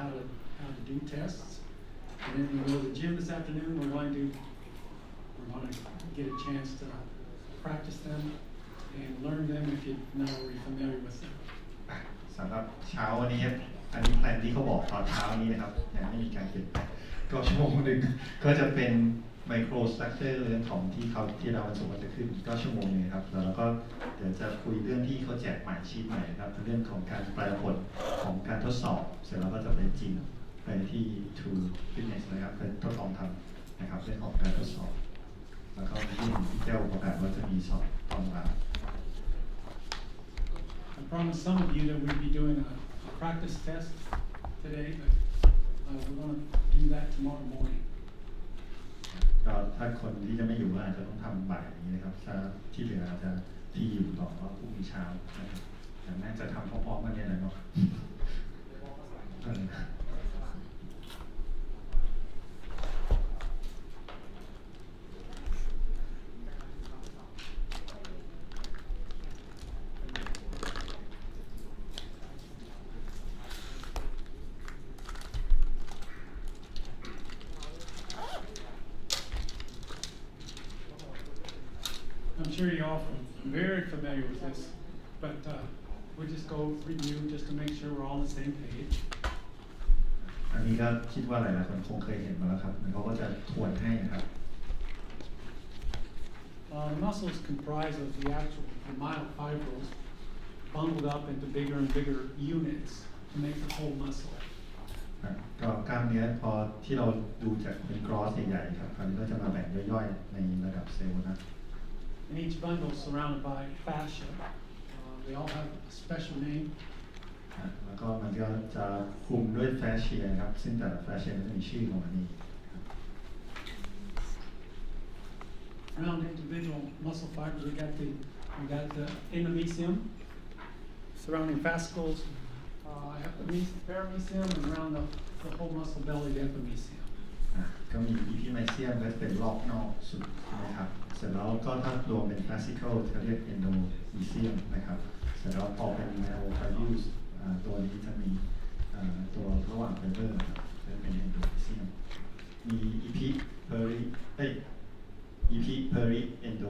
how to do tests, and then we go to the gym this afternoon. We're going to get a chance to practice them and learn them if you're not already familiar with them. สำหรับเช้าวันนี้อันนี้แพลนที่เขาบอกตอนเช้านี้นะครับยังไม่มีการเปลี่ยนแปลงก็ชั่วโมงหนึ่งก็จะเป็นไมโครสตรัคเจอร์เรื่องของที่เราวันศุกร์จะขึ้นก็ชั่วโมงนึงครับแล้วก็เดี๋ยวจะคุยเรื่องที่เขาแจกใหม่ชีทใหม่ครับเรื่องของการแปลผลของการทดสอบเสร็จแล้วก็จะไปจริงไปที่ True Fitness นะครับเป็นทดลองทำนะครับเรื่องของการทดสอบแล้วก็ที่เจ้าประกาศว่าจะมีสอบตอนบ่าย I promised some of you that we'd be doing a practice test today, but we're going to do that tomorrow morning. ก็ถ้าคนที่จะไม่อยู่ก็อาจจะต้องทำบ่ายนี้นะครับถ้าที่เหลืออาจจะที่อยู่ต่อว่าพรุ่งนี้เช้านะครับแต่น่าจะทำพร้อมๆกันเนี่ยนะเนาะ I'm sure you're all very familiar with this, but we'll just go review just to make sure we're all on the same page. อันนี้ก็คิดว่าหลายๆคนคงเคยเห็นมาแล้วครับเขาก็จะทวนให้ครับ The muscles comprise of the myofibrils bundled up into bigger and bigger units to make the whole muscle. ก็กล้ามเนื้อพอที่เราดูจากเป็นกรอสใหญ่ๆครับคราวนี้ก็จะมาแบ่งย่อยๆในระดับเซลล์นะ And each bundle is surrounded by fascia. They all have a special name. แล้วก็มันก็จะคลุมด้วยแฟชเชียครับซึ่งแต่ละแฟชเชียก็จะมีชื่อของมันเอง Around individual muscle fibers, we got the endomysium, surrounding fascicles, paramysium, and around the whole muscle belly, the epimysium. ก็มีอีพีไมเซียมก็เป็นรอบนอกสุดนะครับเสร็จแล้วก็ถ้ารวมเป็นฟาสซิเคิลจะเรียกเอนโดมีเซียมนะครับเสร็จแล้วพอเป็นไมโอไฟบูสตัวนี้จะมีตัวระหว่างไฟเบอร์ครับจะเป็นเอนโดมีเซียมมีอีพีเพอริเอนโด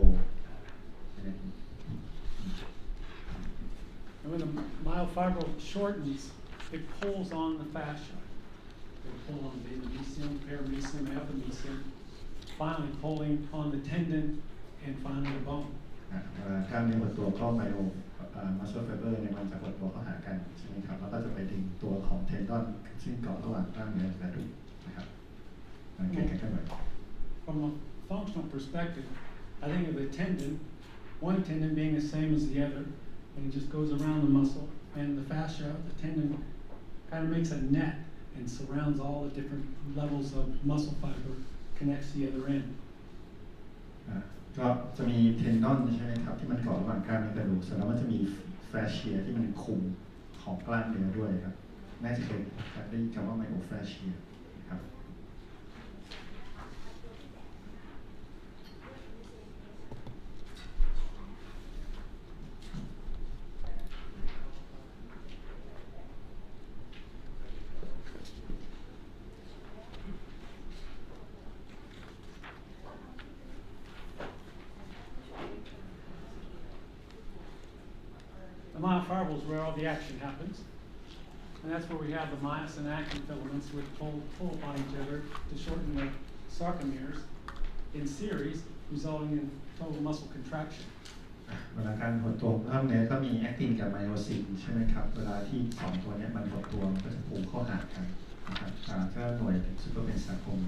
And when the myofibril shortens, it pulls on the fascia. They pull on the endomysium, paramysium, epimysium, finally pulling on the tendon and finally the bone. กล้ามเนื้อหดตัวก็ไมโอมัสเซอร์ไฟเบอร์เนี่ยมันจะหดตัวเข้าหากันใช่ไหมครับแล้วก็จะไปดึงตัวของเทนดอนซึ่งเกาะระหว่างกล้ามเนื้อกระดูกนะครับมันเกิดการเคลื่อนไหว From a functional perspective, I think of the tendon, one tendon being the same as the other, and it just goes around the muscle, and the fascia, the tendon, kind of makes a net and surrounds all the different levels of muscle fiber, connects the other end. ก็จะมีเทนดอนใช่ไหมครับที่มันเกาะระหว่างกล้ามเนื้อกระดูกแล้วมันจะมีแฟชเชียที่มันคุมของกล้ามเนื้อด้วยครับน่าจะเคยได้ยินคำว่าไมโอแฟชเชียครับ The myofibril is where all the action happens. And that's where we have the myosin actin filaments which pull upon each other to shorten the sarcomeres in series, resulting in total muscle contraction. เวลาการหดตัวกล้ามเนื้อก็มีแอคตินกับไมโอซินใช่ไหมครับเวลาที่สองตัวนี้มันหดตัวก็จะผูกเข้าหากันนะครับก็หน่วยซึ่งก็เป็นสังคม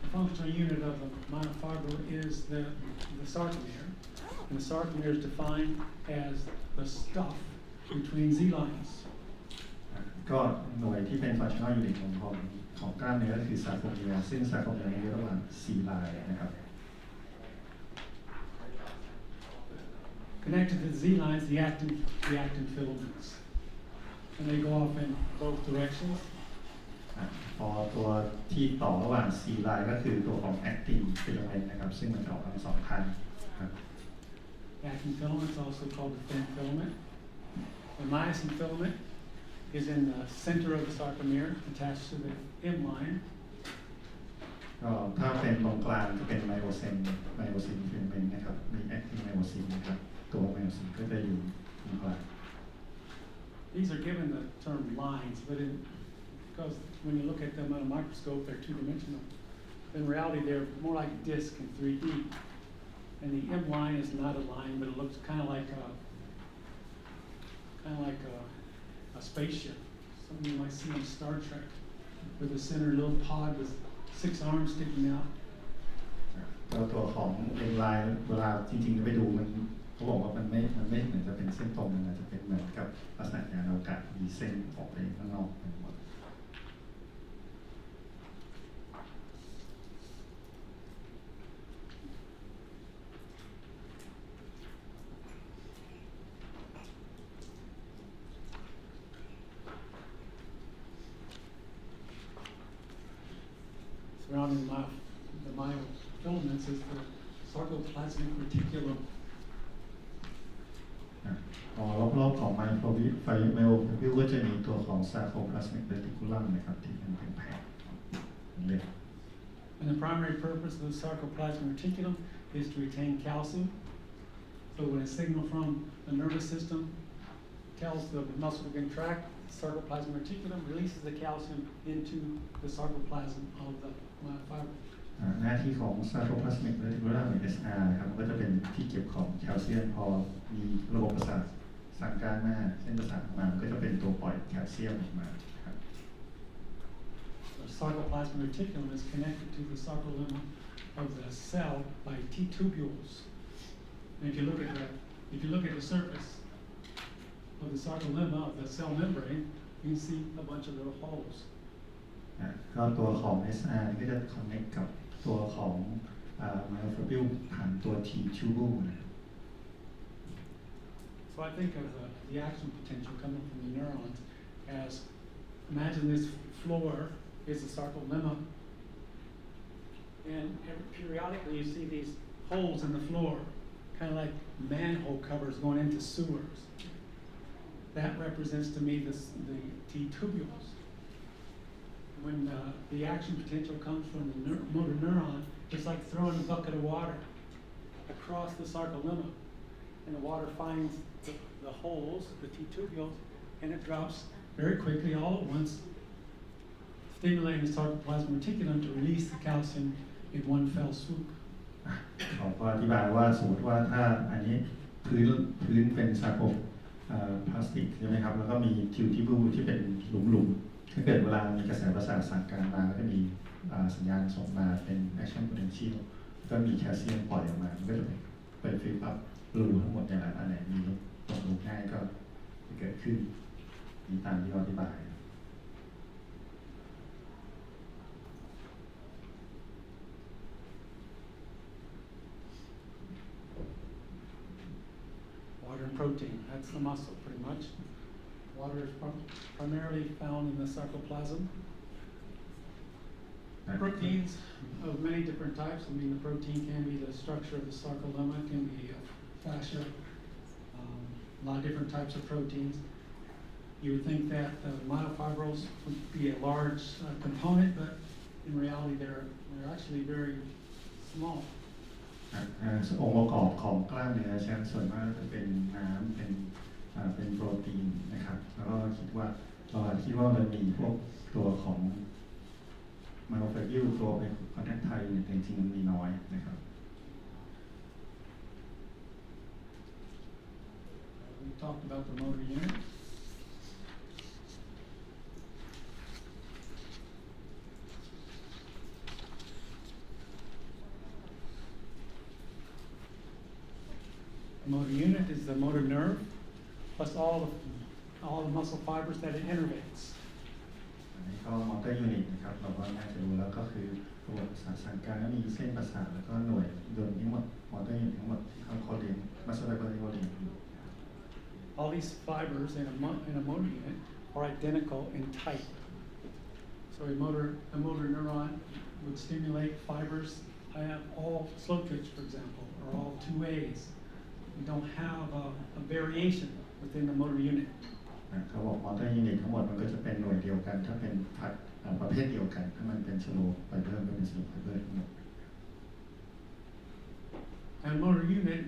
The functional unit of the myofibril is the sarcomere, and the sarcomere is defined as the stuff between Z lines. ก็หน่วยที่เป็น functional unit ของกล้ามเนื้อก็คือซาร์โคเมียร์ซึ่งซาร์โคเมียร์อยู่ระหว่าง C line นะครับ Connected to the Z lines, the actin filaments, and they go off in both directions. พอตัวที่ต่อระหว่าง C line ก็คือตัวของ actin filament นะครับซึ่งมันจะออกทั้งสองทางครับ Actin filament is also called the fin filament. The myosin filament is in the center of the sarcomere attached to the M line. ก็ถ้าเป็นตรงกลางจะเป็นไมโอซินฟิลเมนต์นะครับมีแอคทีฟไมโอซินนะครับตัวไมโอซินก็จะอยู่ตรงกลาง These are given the term lines, but because when you look at them on a microscope, they're two-dimensional. In reality, they're more like disc in 3D. And the M line is not a line, but it looks kind of like a spaceship, something you might see on Star Trek, with the center little pod with 6 arms sticking out. ตัวของเอ็นไลน์เวลาจริงๆไปดูมันเขาบอกว่ามันไม่เหมือนจะเป็นเส้นตรงมันอาจจะเป็นเหมือนกับลักษณะยานอวกาศมีเส้นออกไปข้างนอกเป็นหมด Surrounding the myofilaments is the sarcoplasmic reticulum. รอบๆของไมโครวิไฟไมโอวิวก็จะมีตัวของซาโคพลาสมิกเรติคูลัมนะครับที่เป็นแผงเล็ก And the primary purpose of the sarcoplasmic reticulum is to retain calcium. So when a signal from the nervous system tells the muscle to contract, the sarcoplasmic reticulum releases the calcium into the sarcoplasm of the myofiber. หน้าที่ของซาโคพลาสมิกเรติคูลัมหรือ SR นะครับก็จะเป็นที่เก็บของแคลเซียมพอมีระบบประสาทสั่งการมาเส้นประสาทออกมาก็จะเป็นตัวปล่อยแคลเซียมออกมาครับ The sarcoplasmic reticulum is connected to the sarcolemma of the cell by T tubules. And if you look at the surface of the sarcolemma of the cell membrane, you can see a bunch of little holes. ก็ตัวของ SR ก็จะ connect กับตัวของ myofibril ผ่านตัว T tubule นะ So I think of the action potential coming from the neurons as, imagine this floor is the sarcolemma, and periodically you see these holes in the floor, kind of like manhole covers going into sewers. That represents to me the T tubules. When the action potential comes from the motor neuron, it's like throwing a bucket of water across the sarcolemma, and the water finds the holes, the T tubules, and it drops very quickly all at once, stimulating the sarcoplasmic reticulum to release the calcium in one fell swoop. เขาก็อธิบายว่าสมมติว่าถ้าอันนี้พื้นเป็นซาโคพลาสติกใช่ไหมครับแล้วก็มีทิวทิบูที่เป็นหลุมถ้าเกิดเวลามีกระแสประสาทสั่งการมาก็จะมีสัญญาณส่งมาเป็น action potential ก็มีแคลเซียมปล่อยออกมามันก็จะไปฟิลอัพรูทั้งหมดอย่างอันไหนมีตรงรูง่ายก็จะเกิดขึ้นมีตามที่เราอธิบาย Water and protein, that's the muscle pretty much. Water is primarily found in the sarcoplasm. Proteins of many different types. I mean, the protein can be the structure of the sarcolemma, it can be fascia, a lot of different types of proteins. You would think that myofibrils would be a large component, but in reality, they're actually very small. องค์ประกอบของกล้ามเนื้อเช่นส่วนมากจะเป็นน้ำเป็นโปรตีนนะครับแล้วก็คิดว่ามันมีพวกตัวของไมโครไฟบิลตัวเป็นคอนแทคไทเนี่ยจริงๆมันมีน้อยนะครับ We talked about the motor unit. The motor unit is the motor nerve plus all the muscle fibers that it innervates. อันนี้ก็มอเตอร์ยูนิตนะครับเราก็น่าจะรู้แล้วก็คือระบบประสาทสั่งการมีเส้นประสาทแล้วก็หน่วยยนต์ทั้งหมดมอเตอร์ยูนิตทั้งหมดที่เขาเรียนมัสเตอร์ไบโอเรียน All these fibers in a motor unit are identical in type. So a motor neuron would stimulate fibers. I have all slow twitch, for example, are all 2As. We don't have a variation within the motor unit. เขาบอกมอเตอร์ยูนิตทั้งหมดมันก็จะเป็นหน่วยเดียวกันถ้าเป็นประเภทเดียวกันถ้ามันเป็นสโลไฟเบอร์ก็เป็นสโลไฟเบอร์ทั้งหมด And a motor unit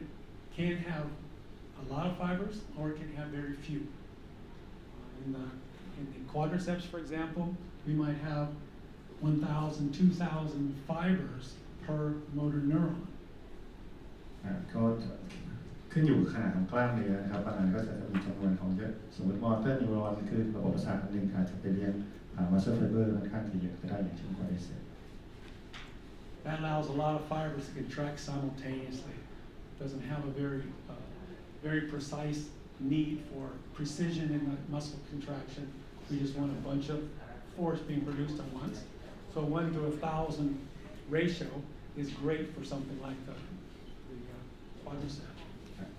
can have a lot of fibers or it can have very few. In the quadriceps, for example, we might have 1,000, 2,000 fibers per motor neuron. ก็ขึ้นอยู่ขนาดของกล้ามเนื้อนะครับบางอันก็จะมีจำนวนของเยอะสมมติมอเตอร์นิวรอนคือระบบประสาทอันหนึ่งอาจจะไปเลี้ยงมัสเซอร์ไฟเบอร์ค่อนข้างจะเยอะก็ได้อย่างเช่นควอดริเซป That allows a lot of fibers to contract simultaneously. Doesn't have a very precise need for precision in the muscle contraction. We just want a bunch of force being produced at once. So 1 to 1,000 ratio is great for something like the quadriceps.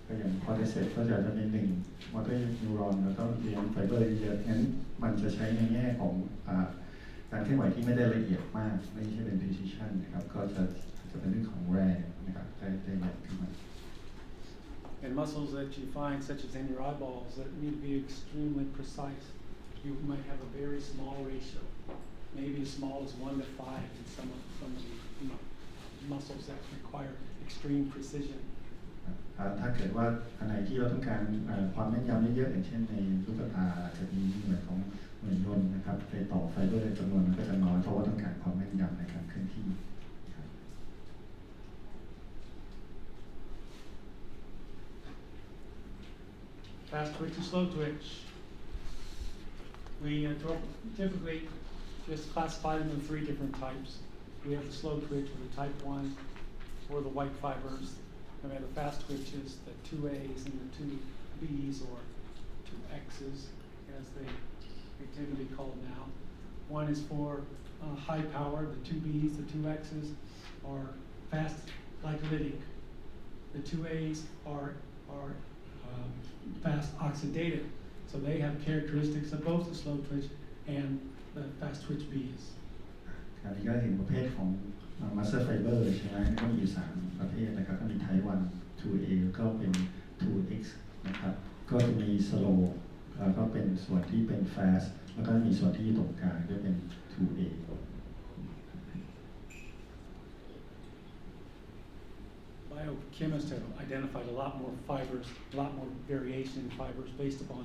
ก็อย่างควอดริเซปก็จะมีหนึ่งมอเตอร์นิวรอนแล้วก็เลี้ยงไฟเบอร์เยอะงั้นมันจะใช้ในแง่ของการเคลื่อนไหวที่ไม่ได้ละเอียดมากไม่ใช่เป็น precision นะครับก็จะเป็นเรื่องของแรงนะครับได้ใหญ่ขึ้นมา And muscles that you find, such as in your eyeballs, that need to be extremely precise. You might have a very small ratio, maybe as small as 1 to 5 in some of the muscles that require extreme precision. ถ้าเกิดว่าอันไหนที่เราต้องการความแม่นยำเยอะๆอย่างเช่นในลูกตาจะมีหน่วยของหน่วยยนต์นะครับไปต่อไฟเบอร์จำนวนมันก็จะน้อยเพราะว่าต้องการความแม่นยำในการเคลื่อนที่ Fast twitch and slow twitch. We typically just classify them in 3 different types. We have the slow twitch or the type 1 for the white fibers. And we have the fast twitches, the 2A's and the 2B's or 2X's as they tend to be called now. One is for high power, the 2B's, the 2X's are fast glycolytic. The 2A's are fast oxidative. So they have characteristics of both the slow twitch and the fast twitch B's. อันนี้ก็ถึงประเภทของmuscle fiber ใช่ไหมก็มีอยู่3ประเภทนะครับก็มี type 1 2A ก็เป็น 2X นะครับก็จะมี slow แล้วก็เป็นส่วนที่เป็น fast แล้วก็มีส่วนที่ตรงกลางก็เป็น 2A. Biochemists have identified a lot more fibers, a lot more variation in fibers based upon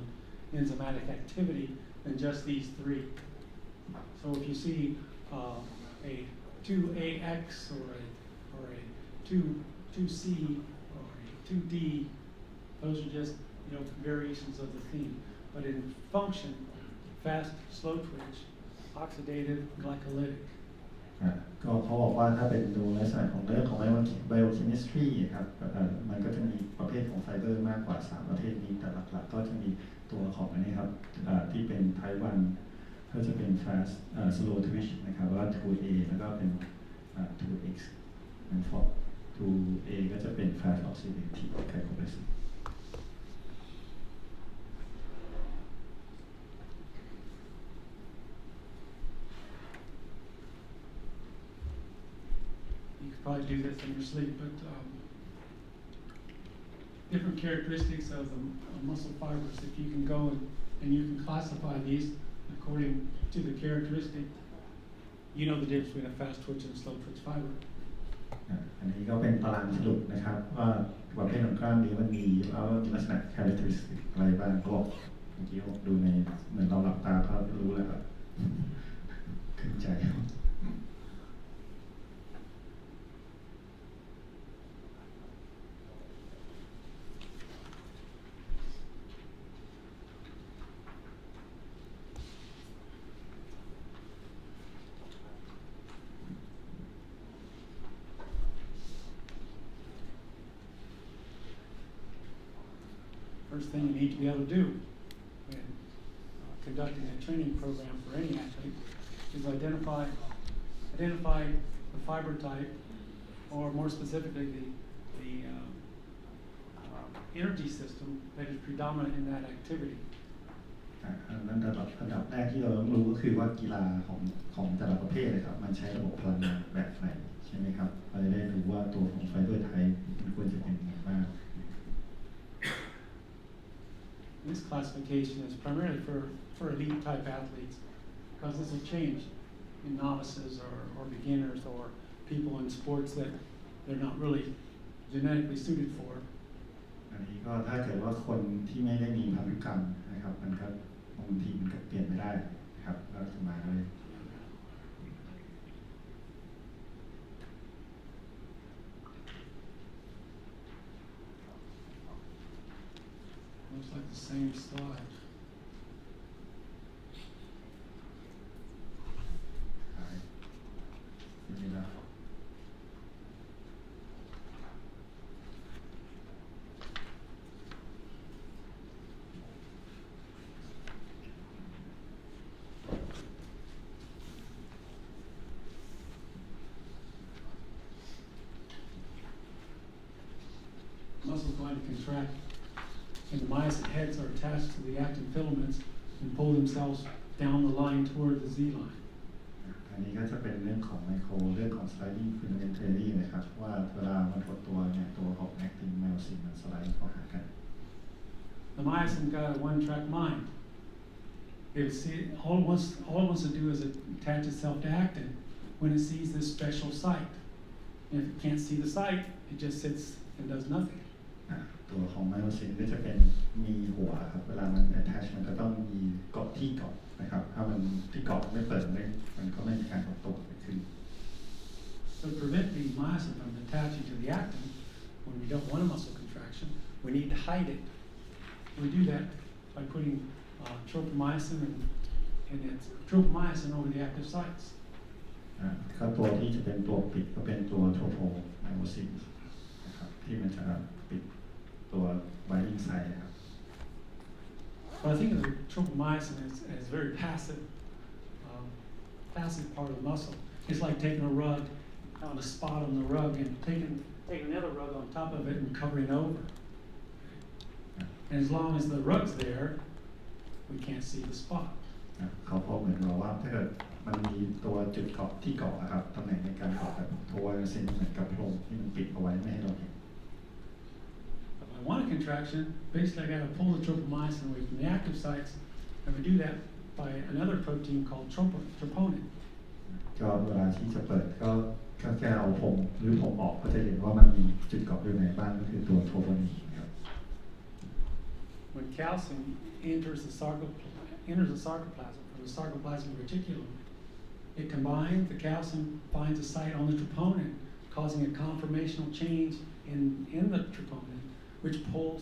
enzymatic activity than just these 3. So if you see a 2AX or a 2C or a 2D, those are just variations of the theme. But in function, fast, slow twitch, oxidative, glycolytic. ก็เขาบอกว่าถ้าเป็นดูลักษณะของเรื่องของ biochemistry ครับมันก็จะมีประเภทของไฟเบอร์มากกว่า3ประเภทนี้แต่หลักๆก็จะมีตัวของอันนี้ครับที่เป็น type 1ก็จะเป็น fast slow twitch นะครับแล้ว 2A แล้วก็เป็น 2X แล้ว 2A ก็จะเป็น fast oxidative glycolysis You could probably do this in your sleep, but different characteristics of the muscle fibers. If you can go and you can classify these according to the characteristic, you know the difference between a fast twitch and a slow twitch fiber. อันนี้ก็เป็นตารางสรุปนะครับว่าประเภทของกล้ามเนื้อมันมีแล้วมีลักษณะ characteristic อะไรบ้างก็บอกเมื่อกี้ดูในเหมือนเราหลับตาก็รู้แล้วครับขึ้นใจ First thing you need to be able to do when conducting a training program for any athlete is identify the fiber type, or more specifically the energy system that is predominant in that activity. อันดับแรกที่เราต้องรู้ก็คือว่ากีฬาของแต่ละประเภทนะครับมันใช้ระบบพลังงานแบบไหนใช่ไหมครับเราจะได้รู้ว่าตัวของไฟเบอร์ไทป์มันควรจะเป็นยังไงบ้าง this classification is primarily for elite type athletes, because this will change in novices or beginners or people in sports that they're not really genetically suited for. อันนี้ก็ถ้าเกิดว่าคนที่ไม่ได้มีพันธุกรรมนะครับมันก็บางทีมันก็เปลี่ยนไม่ได้ครับก็จะมาเลย Looks like the same slide. นี่นะ Muscles going to contract, and the myosin heads are attached to the actin filaments and pull themselves down the line toward the Z line. อันนี้ก็จะเป็นเรื่องของไมโครเรื่องของ sliding filament theory นะครับว่าเวลามันหดตัวเนี่ยตัวของ actin myosin มันสไลด์เข้าหากัน The myosin got a one-track mind. All it wants to do is attach itself to actin when it sees this special site. And if it can't see the site, it just sits and does nothing. ตัวของไมโอซินก็จะเป็นมีหัวครับเวลามัน attach มันก็ต้องมีเกาะที่เกาะนะครับถ้ามันที่เกาะไม่เปิดมันก็ไม่มีการหดตัวเกิดขึ้น So to prevent the myosin from attaching to the actin, when we don't want a muscle contraction, we need to hide it. We do that by putting tropomyosin and it's tropomyosin over the active sites. ก็ตัวที่จะเป็นตัวปิดก็เป็นตัวโทโพไมโอซินนะครับที่มันจะปิดตัว binding site นะครับ But I think of the tropomyosin as very passive part of the muscle. It's like taking a rug, on a spot on the rug, and taking another rug on top of it and covering over. And as long as the rug's there, we can't see the spot. เขาพบเหมือนเราว่าถ้าเกิดมันมีตัวจุดเกาะที่เกาะนะครับตำแหน่งในการเกาะแบบโทไวเซนเหมือนกับโพรงที่มันปิดเอาไว้ไม่ให้เราเห็น If I want a contraction, basically I got to pull the tropomyosin away from the active sites, and we do that by another protein called troponin. ก็เวลาที่จะเปิดก็แค่เอาผมหรือผมออกก็จะเห็นว่ามันมีจุดเกาะอยู่ไหนบ้างก็คือตัวโทโพนินครับ When calcium enters the sarcoplasm from the sarcoplasmic reticulum, it combines, the calcium finds a site on the troponin, causing a conformational change in the troponin, which pulls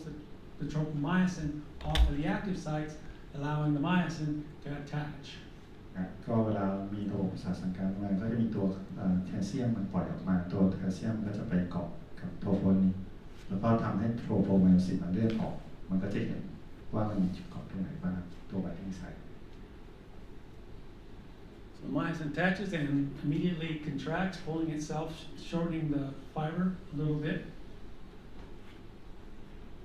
the tropomyosin off of the active sites, allowing the myosin to attach. ก็เวลามีระบบประสาทสั่งการมาก็จะมีตัวแคลเซียมมันปล่อยออกมาตัวแคลเซียมก็จะไปเกาะกับโทโพนินแล้วก็ทำให้โทโพไมโอซินมันเลื่อนออกมันก็จะเห็นว่ามันมีจุดเกาะตรงไหนบ้างตัวไบดิ้งไซต์ So the myosin attaches and immediately contracts, pulling itself, shortening the fiber a little bit.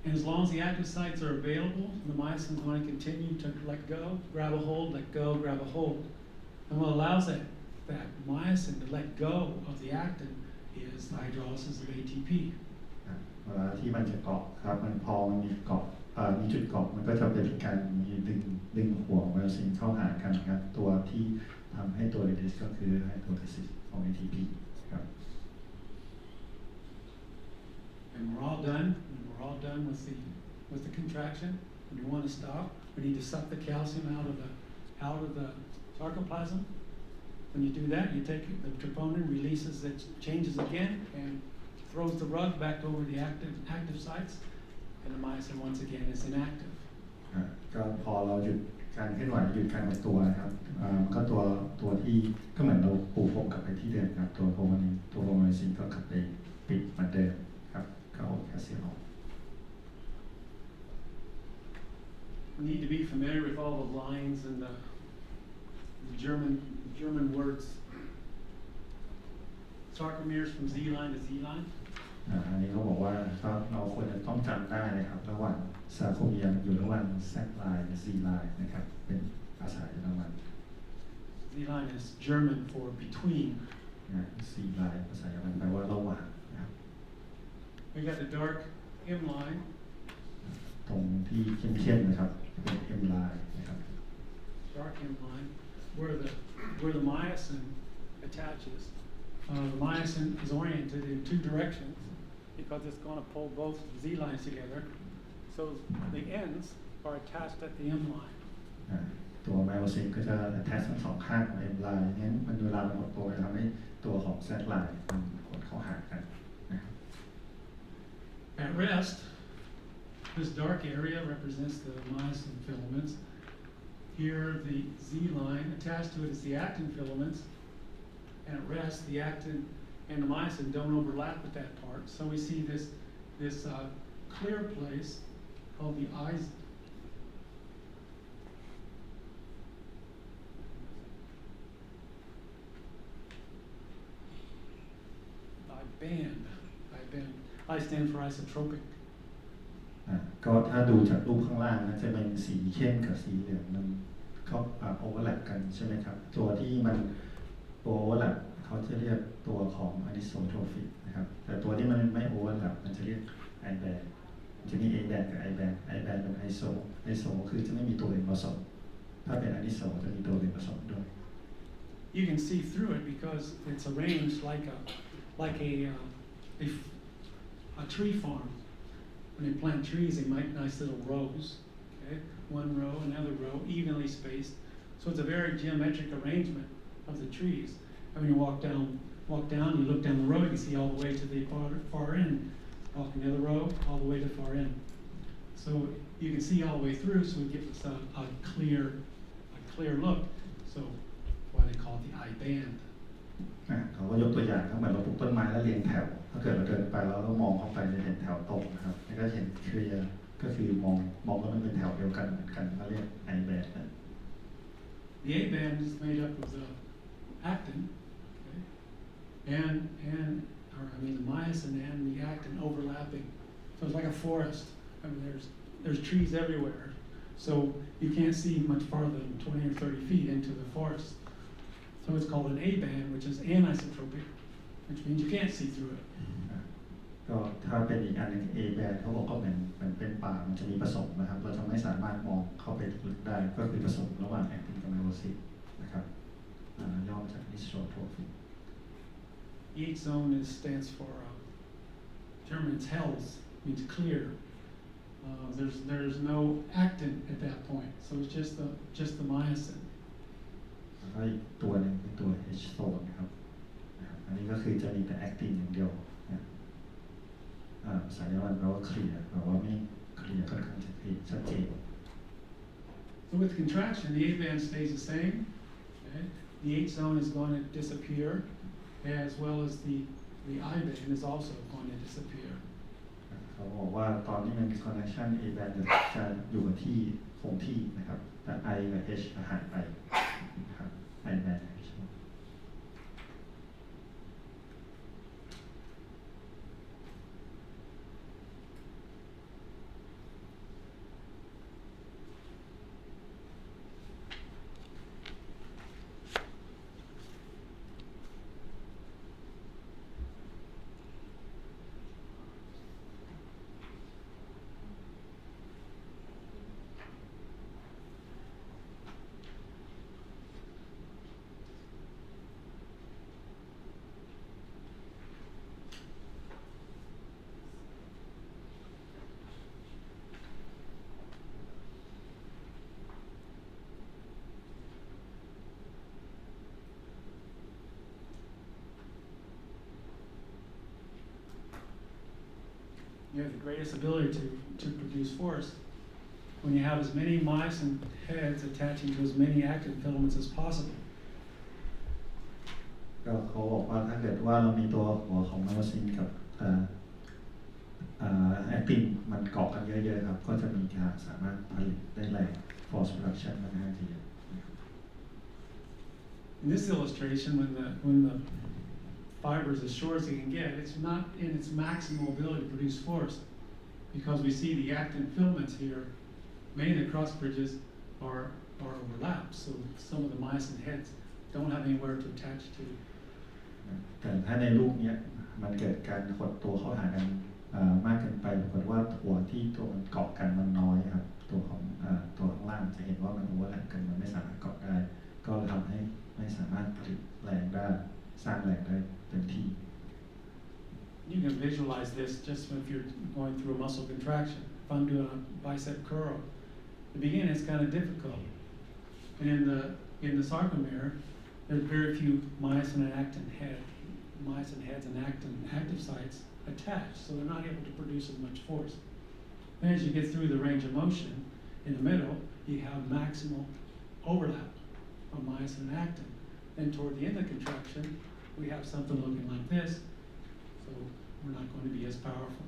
And as long as the active sites are available, the myosin is going to continue to let go, grab a hold, let go, grab a hold. And what allows that myosin to let go of the actin is the hydrolysis of ATP. เวลาที่มันจะเกาะครับมันพอมันมีเกาะมีจุดเกาะมันก็จะเป็นการมีดึงหัวไมโอซินเข้าหากันครับตัวที่ทำให้ตัว release ก็คือไฮโดรลิซิสของ ATP ครับ And we're all done. We're all done with the contraction. When you want to stop, we need to suck the calcium out of the sarcoplasm. When you do that, you take the troponin, releases it, changes again, and throws the rug back over the active sites, and the myosin once again is inactive. ก็พอเราหยุดการเคลื่อนไหวหยุดการหดตัวนะครับก็ตัวที่ก็เหมือนเราปูพรมกลับไปที่เดิมครับตัวโทโพไมโอซินก็กลับไปปิดเหมือนเดิมครับก็เอาแคลเซียมออก We need to be familiar with all the lines and the German words. Sarcomeres from Z line to Z line. อันนี้เขาบอกว่าเราควรจะต้องจำได้นะครับระหว่างซาโคเมียอยู่ระหว่าง Z line และ Z line นะครับเป็นภาษาเยอรมัน Z line is German for between. Z line ภาษาเยอรมันแปลว่าระหว่างนะครับ We got the dark M line. ตรงที่เข้มๆนะครับเป็น M line นะครับ dark M line, where the myosin attaches. The myosin is oriented in two directions because it's going to pull both Z lines together. So the ends are attached at the M line. ตัวไมโอซินก็จะ attach ทั้งสองข้างของ M line งั้นมันเวลามันหดตัวจะทำให้ตัวของ Z line มันหดเข้าหากันนะครับ At rest, this dark area represents the myosin filaments. Here, the Z line attached to it is the actin filaments. And at rest, the actin and the myosin don't overlap with that part. So we see this clear place called the eyes. Band. I stand for isotropic. ก็ถ้าดูจากรูปข้างล่างนะจะเป็นสีเข้มกับสีเหลืองมันเขาโอเวอร์แลปกันใช่ไหมครับตัวที่มันโอเวอร์แลปเขาจะเรียกตัวของอนิโซโทรฟิกนะครับแต่ตัวที่มันไม่โอเวอร์แลปมันจะเรียกไอแบนจะมี A แบนกับไอแบนเป็นไอโซคือจะไม่มีตัวอื่นผสมถ้าเป็นอนิโซจะมีตัวอื่นผสมด้วย You can see through it because it's arranged like a tree farm. When they plant trees, they make nice little rows. Okay, one row, another row, evenly spaced. So it's a very geometric arrangement of the trees. And when you walk down, you look down the road, you can see all the way to the far end. Walk another row, all the way to far end. So you can see all the way through. So it gives us a clear look. So that's why they call it the eye band. เขาก็ยกตัวอย่างก็เหมือนเราปลูกต้นไม้แล้วเรียงแถวถ้าเกิดเราเดินไปแล้วเรามองเข้าไปจะเห็นแถวตรงนะครับแล้วก็เห็นเคลียร์ก็คือมองแล้วมันเป็นแถวเดียวกันเหมือนกันเขาเรียกไอแบน The A band is made up of the actin, okay, and the myosin and the actin overlapping. So it's like a forest. I mean, there's trees everywhere, so you can't see much farther than 20 or 30 feet into the forest. So it's called an A band, which is anisotropic, which means you can't see through it. ก็ถ้าเป็นอีกอันหนึ่ง A band เขาบอกก็เหมือนเป็นป่ามันจะมีผสมนะครับเราจะไม่สามารถมองเข้าไปลึกได้ก็คือผสมระหว่างแอคตินกับไมโอซินนะครับย่อมาจาก dystrophic. Each zone stands for German health, means clear. There's no actin at that point, so it's just the myosin. แล้วก็อีกตัวหนึ่งเป็นตัว H zone นะครับอันนี้ก็คือจะมีแต่แอคตินอย่างเดียวภาษาเยอรมันแปลว่าเคลียร์แปลว่าไม่เคลียร์ค่อนข้างจะชัดเจน So with contraction, the A band stays the same. Okay? The H zone is going to disappear, as well as the I band is also going to disappear. เขาบอกว่าตอนที่มัน connection A band จะอยู่กับที่คงที่นะครับแต่ I กับ H จะหายไปนะครับ I band H You have the greatest ability to produce force when you have as many myosin heads attaching to as many actin filaments as possible. ก็เขาบอกว่าถ้าเกิดว่าเรามีตัวหัวของไมโอซินกับแอคตินมันเกาะกันเยอะๆครับก็จะมีการสามารถผลิตได้แรง force production มันง่ายทีเดียว In this illustration, when the fibers as short as they can get, it's not in its maximal ability to produce force because we see the actin filaments here, mainly the cross bridges, are overlapped. So some of the myosin heads don't have anywhere to attach to. แต่ถ้าในรูปนี้มันเกิดการหดตัวเข้าหากัน มากเกินไปปรากฏว่าตัวที่ตัวมันเกาะกันมันน้อยครับตัวของตัวข้างล่างจะเห็นว่ามันโอเวอร์แลปกันมันไม่สามารถเกาะได้ก็ทำให้ไม่สามารถผลิตแรงได้สร้างแรงได้เต็มที่ You can visualize this just if you're going through a muscle contraction. If I'm doing a bicep curl, at the beginning it's kind of difficult. And in the sarcomere, there's very few myosin and actin heads and actin active sites attached, so they're not able to produce as much force. Then as you get through the range of motion, in the middle, you have maximal overlap of myosin and actin. Then toward the end of the contraction, we have something looking like this, so we're not going to be as powerful.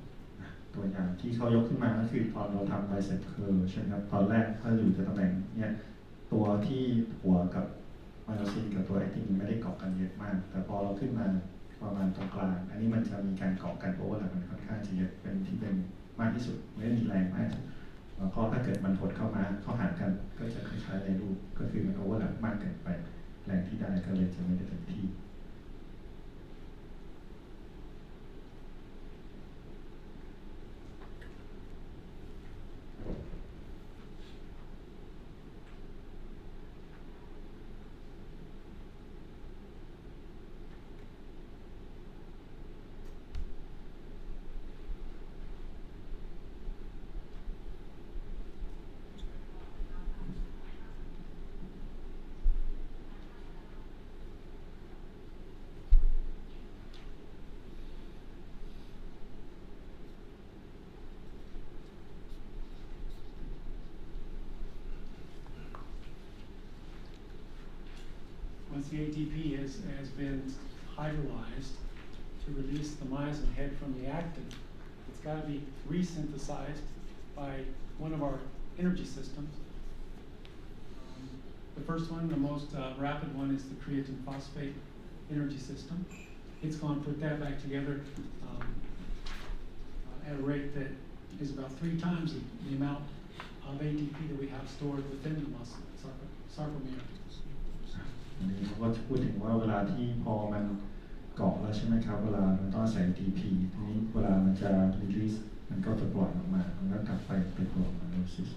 ตัวอย่างที่เขายกขึ้นมาก็คือตอนเราทำ bicep curl ใช่ไหมครับตอนแรกถ้าอยู่ในตำแหน่งเนี่ยตัวที่หัวกับมายโอซินกับตัวแอคตินไม่ได้เกาะกันเยอะมากแต่พอเราขึ้นมาประมาณตรงกลางอันนี้มันจะมีการเกาะกันโอเวอร์แลปมันค่อนข้างจะเยอะเป็นที่เป็นมากที่สุดไม่ได้มีแรงมากแล้วก็ถ้าเกิดมันหดเข้ามาเข้าหากันก็จะคล้ายๆในรูปก็คือมันโอเวอร์แลปมากเกินไปแรงที่ได้ก็เลยจะไม่ได้เต็มที่Once the ATP has been hydrolyzed to release the myosin head from the actin, it's got to be resynthesized by one of our energy systems. The first one, the most rapid one, is the creatine phosphate energy system. It's going to put that back together at a rate that is about 3 times the amount of ATP that we have stored within the muscle, sarcomere. อันนี้เขาก็จะพูดถึงว่าเวลาที่พอมันเกาะแล้วใช่ไหมครับเวลามันต้องใส่ ATP ทีนี้เวลามันจะ release มันก็จะปล่อยออกมามันก็กลับไปเป็นตัวไมโอซิส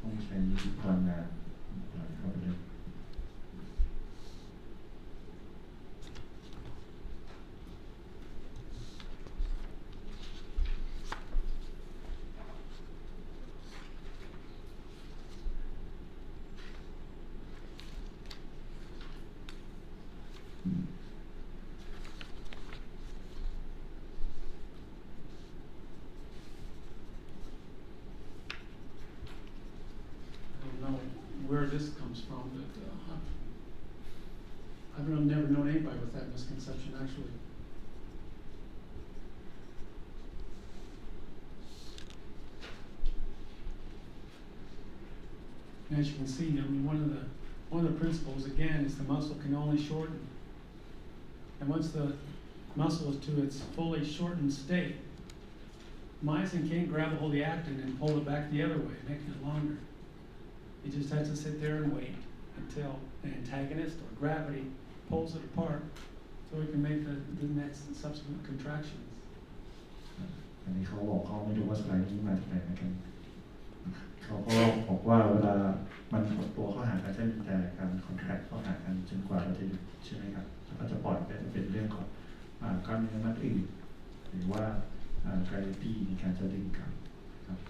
ต้องใช้พลังงานเข้าไปเลยWhere this comes from, but I've never known anybody with that misconception actually. And as you can see, I mean, one of the principles again is the muscle can only shorten, and once the muscle is to its fully shortened state, myosin can't grab a hold of the actin and pull it back the other way, making it longer. It just has to sit there and wait until an antagonist or gravity pulls it apart so it can make the next subsequent contractions. อันนี้เขาบอกเขาไม่รู้ว่าสไลด์นี้มาจากไหนเหมือนกันเขาก็บอกว่าเวลามันหดตัวเข้าหากันจะมีแต่การคอนแทคเข้าหากันจนกว่าเราจะหยุดใช่ไหมครับแล้วก็จะปล่อยไปจะเป็นเรื่องของกล้ามเนื้อมัดอื่นหรือว่าgravity ในการจะดึงกลับครับ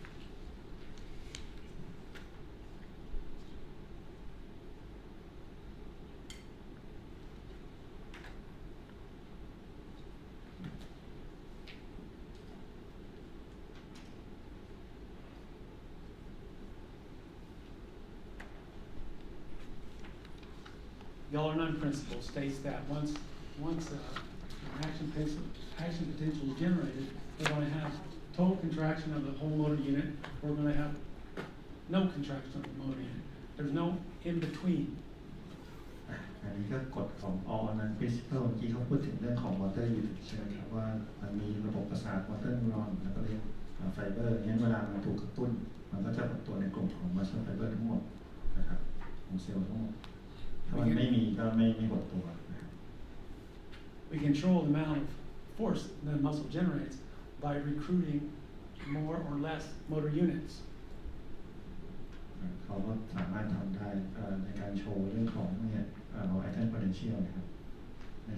The All-or-None principle states that once an action potential is generated, we're going to have total contraction of the whole motor unit. We're going to have no contraction of the motor unit. There's no in between. อันนี้ก็กฎของ All-or-None principle เมื่อกี้เขาพูดถึงเรื่องของ motor unit ใช่ไหมครับว่ามันมีระบบประสาท motor neuron แล้วก็เรียกไฟเบอร์นี้เวลามันถูกกระตุ้นมันก็จะหดตัวในกลุ่มของ muscle fiber ทั้งหมดนะครับของเซลล์ทั้งหมด ถ้ามันไม่มีก็ไม่หดตัว We control the amount of force the muscle generates by recruiting more or less motor units. เขาก็สามารถทำได้ในการโชว์เรื่องของเนี่ยlatent potential นะครับใน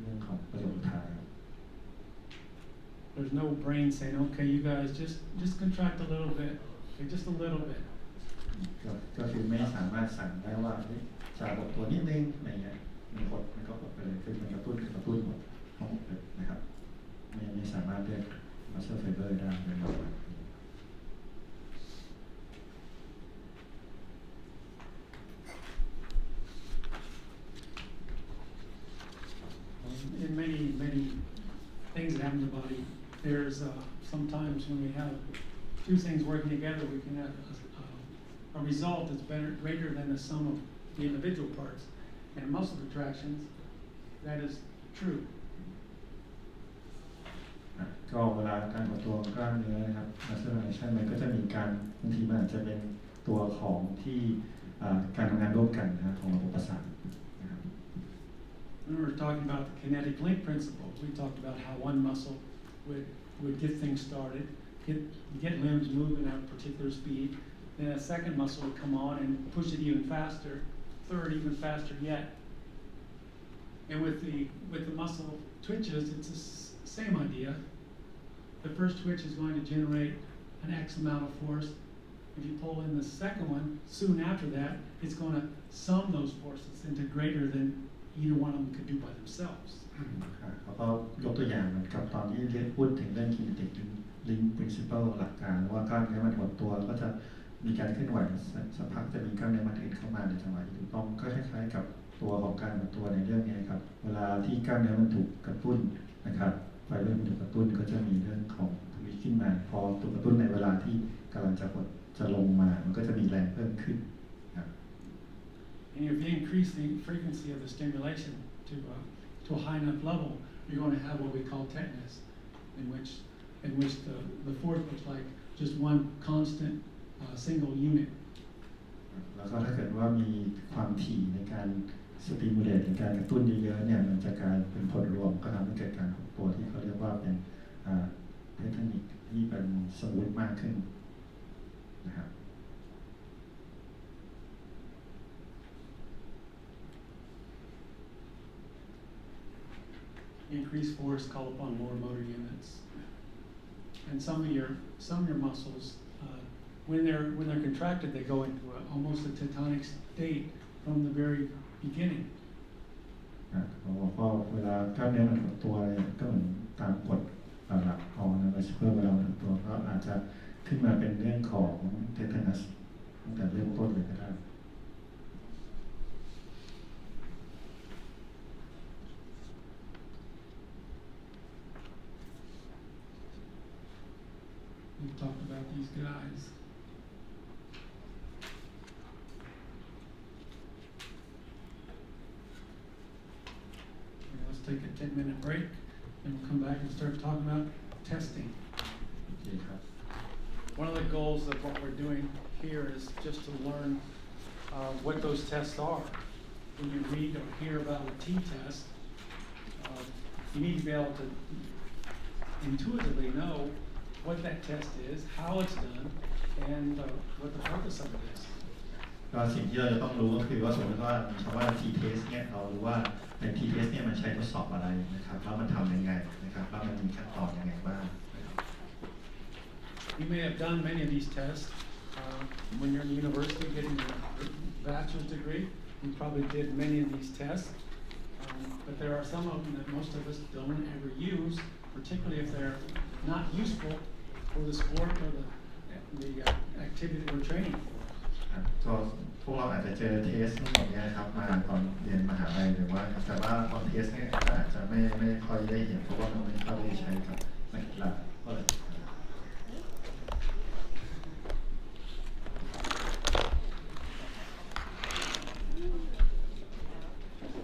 เรื่องของประโยชน์ท้าย There's no brain saying, okay, you guys just contract a little bit, okay, just a little bit. ก็คือไม่สามารถสั่งได้ว่าจะหดตัวนิดนึงอะไรเงี้ยมันหดมันก็หดไปเลยคือมันกระตุ้นหมดทั้งหมดเลยนะครับไม่สามารถเรียก muscle fiber ได้นะครับ In many things that happen in the body, there's sometimes when we have two things working together, we can have a result that's greater than the sum of the individual parts. And muscle contractions, that is true. ก็เวลาการหดตัวกล้ามเนื้อนะครับ muscle relaxation มันก็จะมีการบางทีมันอาจจะเป็นตัวของที่การทำงานร่วมกันนะของระบบประสาท When we were talking about the kinetic link principle, we talked about how one muscle would get things started, get limbs moving at a particular speed, then a second muscle would come on and push it even faster, third even faster yet. And with the muscle twitches, it's the same idea. The first twitch is going to generate an X amount of force. If you pull in the second one, soon after that, it's going to sum those forces into greater than either one of them could do by themselves. แล้วก็ยกตัวอย่างเหมือนกับตอนที่เรียนพูดถึงเรื่อง Kinetic Link Principle หลักการว่ากล้ามเนื้อมันหดตัวแล้วก็จะมีการเคลื่อนไหวสักพักจะมีกล้ามเนื้อมันอื่นเข้ามาในจังหวะที่ถูกต้องก็คล้ายๆกับตัวของการหดตัวในเรื่องนี้ครับเวลาที่กล้ามเนื้อมันถูกกระตุ้นนะครับไฟเบอร์มันถูกกระตุ้นก็จะมีเรื่องของทวีขึ้นมาพอถูกกระตุ้นในเวลาที่กำลังจะลงมามันก็จะมีแรงเพิ่มขึ้น And if you increase the frequency of the stimulation to a high enough level, you're going to have what we call tetanus, in which the force looks like just one constant single unit. แล้วก็ถ้าเกิดว่ามีความถี่ในการสติมูลเลตในการกระตุ้นเยอะๆเนี่ยมันจะกลายเป็นผลรวมก็ทำให้เกิดการหดตัวที่เขาเรียกว่าเป็นเทคนิคที่เป็นสมูทมากขึ้นนะครับ Increased force call upon more motor units, and some of your muscles, when they're contracted, they go into almost a tectonic state from the very beginning. พอเวลากล้ามเนื้อมันหดตัวก็เหมือนตามกฎหลักของนะเพื่อเวลามันหดตัวก็อาจจะขึ้นมาเป็นเรื่องของเททานัสตั้งแต่เริ่มต้นเลยก็ได้ We talked about these guys. Okay, let's take a 10-minute break, and we'll come back and start talking about testing. Okay, ครับ One of the goals of what we're doing here is just to learn what those tests are. When you read or hear about a T-test, you need to be able to intuitively know what that test is, how it's done, and what the purpose of it is. ก็สิ่งที่เราจะต้องรู้ก็คือว่าสมมติว่ามีคำว่า T-test เนี่ยเรารู้ว่าใน T-test เนี่ยมันใช้ทดสอบอะไรนะครับแล้วมันทำยังไงนะครับแล้วมันมีขั้นตอนยังไงบ้าง You may have done many of these tests when you're in university getting your bachelor's degree. You probably did many of these tests, but there are some of them that most of us don't ever use, particularly if they're not useful for the sport or the activity that we're training for. ก็พวกเราอาจจะเจอเทสทั้งหมดเนี่ยครับมาตอนเรียนมหาลัยหรือว่าแต่ว่าตอนเทสเนี่ยก็อาจจะไม่ค่อยได้เห็นเพราะว่ามันไม่ค่อยได้ใช้กับนักกีฬาก็เลย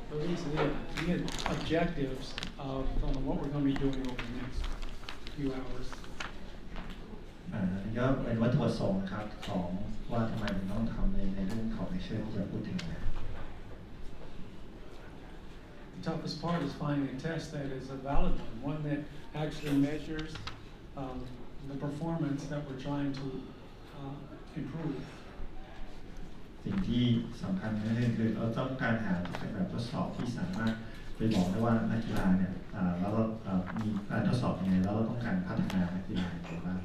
So these are the objectives of what we're going to be doing over the next few hours. อันนี้ก็เป็นวัตถุประสงค์ครับของว่าทำไมถึงต้องทำในเรื่องของเลคเชอร์ที่จะพูดถึงนะ the toughest part is finding a test that is a valid one that actually measures the performance that we're trying to improve. สิ่งที่สำคัญก็คือเราต้องการหาแบบทดสอบที่สามารถไปบอกได้ว่านักกีฬาเนี่ยแล้วเรามีการทดสอบยังไงแล้วเราต้องการพัฒนานักกีฬาอย่างไรบ้าง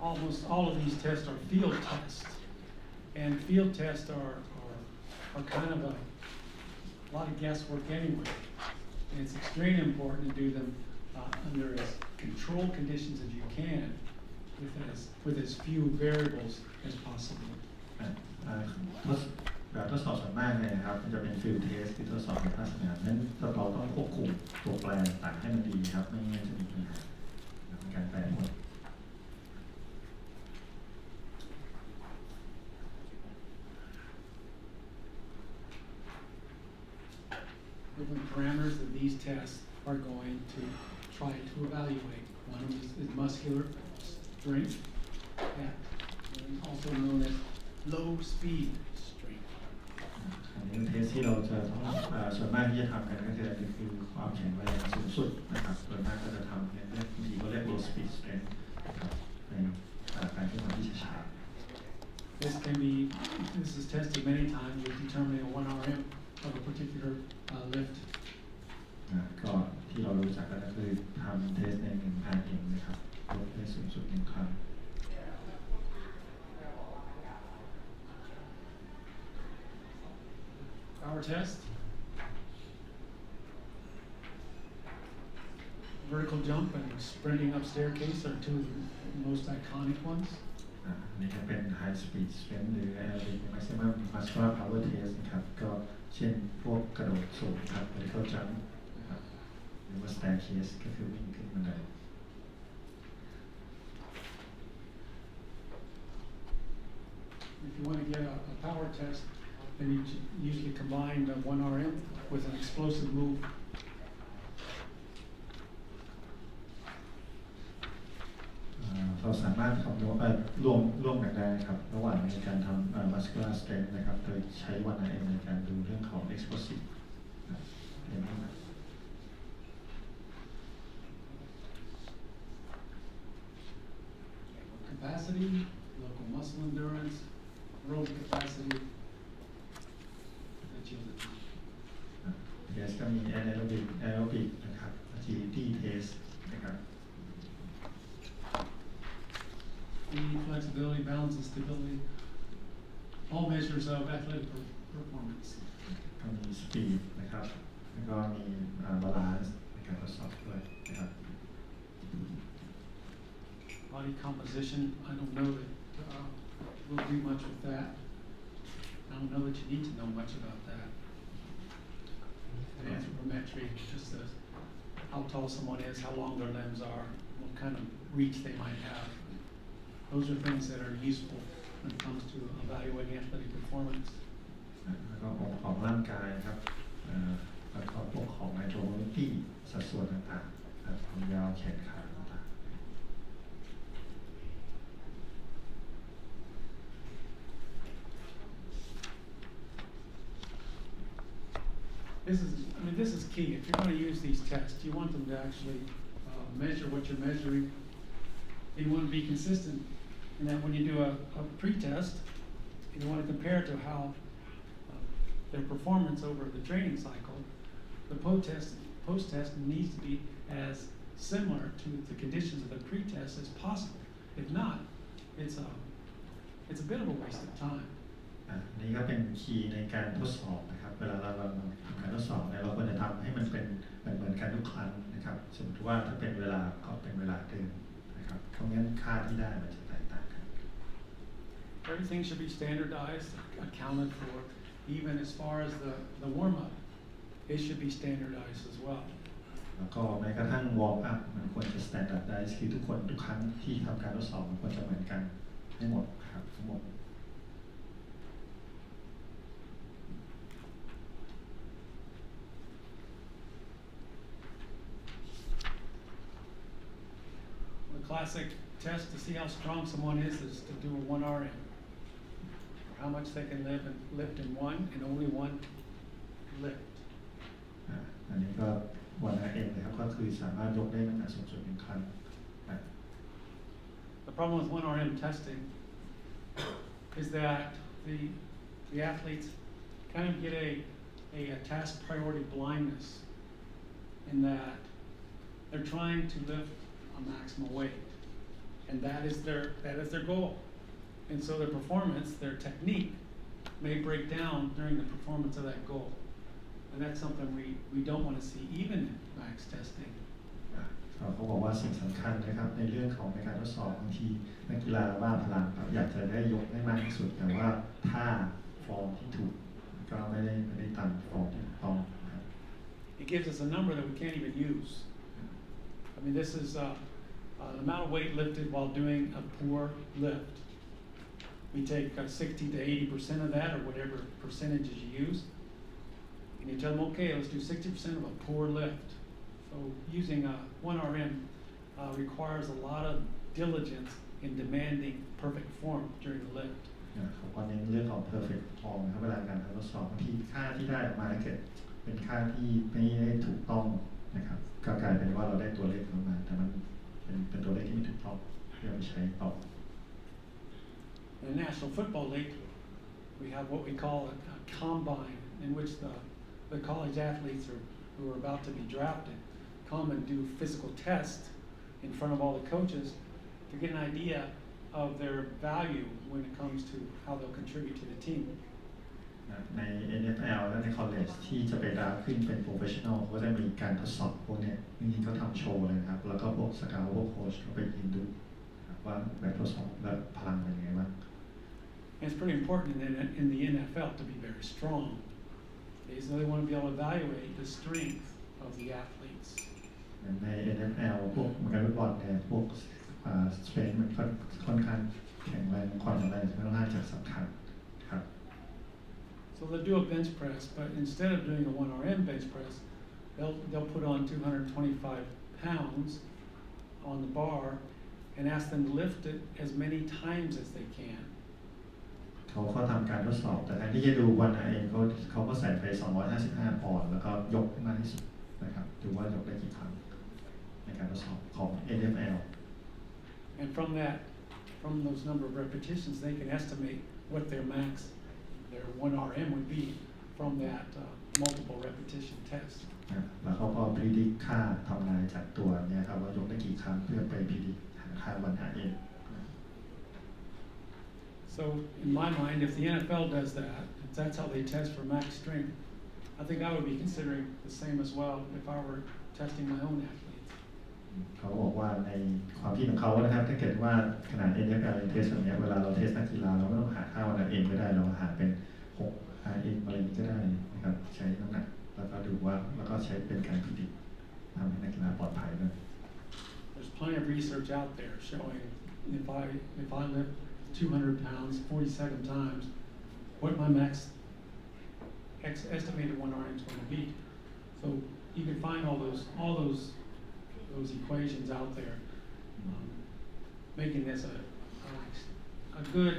Almost all of these tests are field tests, and field tests are kind of a lot of guesswork anyway. And it's extremely important to do them under as controlled conditions as you can, with as few variables as possible. แบบทดสอบส่วนมากเนี่ยนะครับมันจะเป็นฟิลด์เทสที่ทดสอบในภาคสนามนั้นเราต้องควบคุมตัวแปรต่างให้มันดีครับไม่งั้นจะมีปัญหาในการแปรผล Different parameters that these tests are going to try to evaluate. One of them is muscular strength, also known as low speed strength. อันนี้เทสที่เราจะต้องส่วนมากที่จะทำกันก็คือความแข็งแรงสูงสุดนะครับส่วนมากก็จะทำเนี่ยบางทีก็เรียก low speed strength นะครับในการที่ทำที่ช้า This is tested many times with determining a 1 RM of a particular lift. ก็ที่เรารู้จักกันก็คือทำเทสใน1 RM นะครับลดได้สูงสุด1 ครั้ง Power test. Vertical jump and sprinting up staircase are two of the most iconic ones. นี่ก็เป็น high speed strength หรือ aerobic maximum muscular power test นะครับก็เช่นพวกกระโดดสูงครับ vertical jump นะครับหรือว่า staircase ก็คือวิ่งขึ้นบันได If you want to get a power test, then you usually combine the 1 RM with an explosive move. เราสามารถคำนวณร่วมกันได้ครับระหว่างในการทำ muscular strength นะครับโดยใช้ 1 RM ในการดูเรื่องของ explosive นะครับ Capacity, local muscle endurance, aerobic capacity, agility. เทสก็มี aerobic นะครับ agility test นะครับ Speed, flexibility, balance, and stability, all measures of athletic performance. ก็มี speed นะครับแล้วก็มี balance ในการทดสอบด้วยนะครับ Body composition, I don't know that we'll do much with that. I don't know that you need to know much about that. Anthropometry just says how tall someone is, how long their limbs are, what kind of reach they might have. Those are things that are useful when it comes to evaluating athletic performance. แล้วก็องค์ของร่างกายครับแล้วก็พวกของไมโครโมบิลิตี้สัดส่วนต่างๆความยาวแขนขาต่างๆ This is key. If you're going to use these tests, you want them to actually measure what you're measuring. You want to be consistent in that when you do a pre-test, you want to compare it to how their performance over the training cycle. The post-test needs to be as similar to the conditions of the pre-test as possible. If not, it's a bit of a waste of time. นี่ก็เป็นคีย์ในการทดสอบนะครับเวลาเราทำการทดสอบเนี่ยเราควรจะทำให้มันเป็นเหมือนกันทุกครั้งนะครับสมมติว่าถ้าเป็นเวลาก็เป็นเวลาเดิมนะครับเพราะงั้นค่าที่ได้มันจะแตกต่างกัน Everything should be standardized, accounted for, even as far as the warm-up. It should be standardized as well. แล้วก็แม้กระทั่งวอร์มอัพมันควรจะ standardize คือทุกคนทุกครั้งที่ทำการทดสอบมันควรจะเหมือนกันให้หมดครับทั้งหมด The classic test to see how strong someone is to do a 1 RM. How much they can lift in one and only one lift. อันนี้ก็วันละเองนะครับก็คือสามารถยกได้น้ำหนักสูงสุด1 ครั้ง The problem with 1RM testing is that the athletes kind of get a task priority blindness in that they're trying to lift a maximal weight, and that is their goal. And so their performance, their technique, may break down during the performance of that goal. And that's something we don't want to see even in max testing. เขาบอกว่าสิ่งสำคัญนะครับในเรื่องของในการทดสอบบางทีนักกีฬาบ้าพลังครับอยากจะได้ยกได้มากที่สุดแต่ว่าถ้าฟอร์มที่ถูกก็ไม่ได้ตามฟอร์มที่ถูกต้องนะครับ It gives us a number that we can't even use. I mean, this is the amount of weight lifted while doing a poor lift. We take 60 to 80% of that, or whatever percentages you use, and you tell them, okay, let's do 60% of a poor lift. So using 1RM requires a lot of diligence in demanding perfect form during the lift. เขาก็เน้นเรื่องของ perfect form ครับเวลาการทดสอบบางทีค่าที่ได้ออกมาถ้าเกิดเป็นค่าที่ไม่ได้ถูกต้องนะครับก็กลายเป็นว่าเราได้ตัวเลขออกมาแต่มันเป็นตัวเลขที่ไม่ถูกต้องเพื่อไปใช้ต่อ In the National Football League, we have what we call a combine, in which the college athletes who are about to be drafted come and do physical tests in front of all the coaches to get an idea of their value when it comes to how they'll contribute to the team. ใน NFL และใน college ที่จะไปดราฟขึ้นเป็น professional ก็จะมีการทดสอบพวกนี้จริงๆก็ทำโชว์เลยนะครับแล้วก็พวกสกาวพวกโค้ชก็ไปยินดูว่าแบบทดสอบและพลังเป็นยังไงบ้าง And it's pretty important in the NFL to be very strong. So they want to be able to evaluate the strength of the athletes. ใน NFL พวกการฟุตบอลเนี่ยพวกสเปนมันค่อนข้างแข็งแรงความแข็งแรงค่อนข้างจะสำคัญครับ So they'll do a bench press, but instead of doing a 1RM bench press, they'll put on 225 pounds on the bar and ask them to lift it as many times as they can. เขาก็ทำการทดสอบแต่แทนที่จะดูวันเองเขาก็ใส่ไป255 ปอนด์แล้วก็ยกมากที่สุดนะครับดูว่ายกได้กี่ครั้งในการทดสอบของ NFL. And from those number of repetitions, they can estimate what their 1RM would be from that multiple repetition test. แล้วเขาก็พิจิตรค่าทำนายจากตัวเนี่ยครับว่ายกได้กี่ครั้งเพื่อไปพิจิตรหาค่าวัน RM. So in my mind, if the NFL does that, if that's how they test for max strength, I think I would be considering the same as well if I were testing my own athletes. เขาบอกว่าในความคิดของเขานะครับถ้าเกิดว่าขนาด NFL เทสแบบนี้เวลาเราเทสนักกีฬาเราไม่ต้องหาค่าวัน RM ก็ได้เราหาเป็น6 RM อะไรก็ได้นะครับใช้น้ำหนักแล้วก็ดูว่าแล้วก็ใช้เป็นการพิจิตรทำให้นักกีฬาปลอดภัยด้วย There's plenty of research out there showing if I lift 200 pounds 47 times, what my max estimated 1RM is going to be. So you can find all those equations out there, making this a good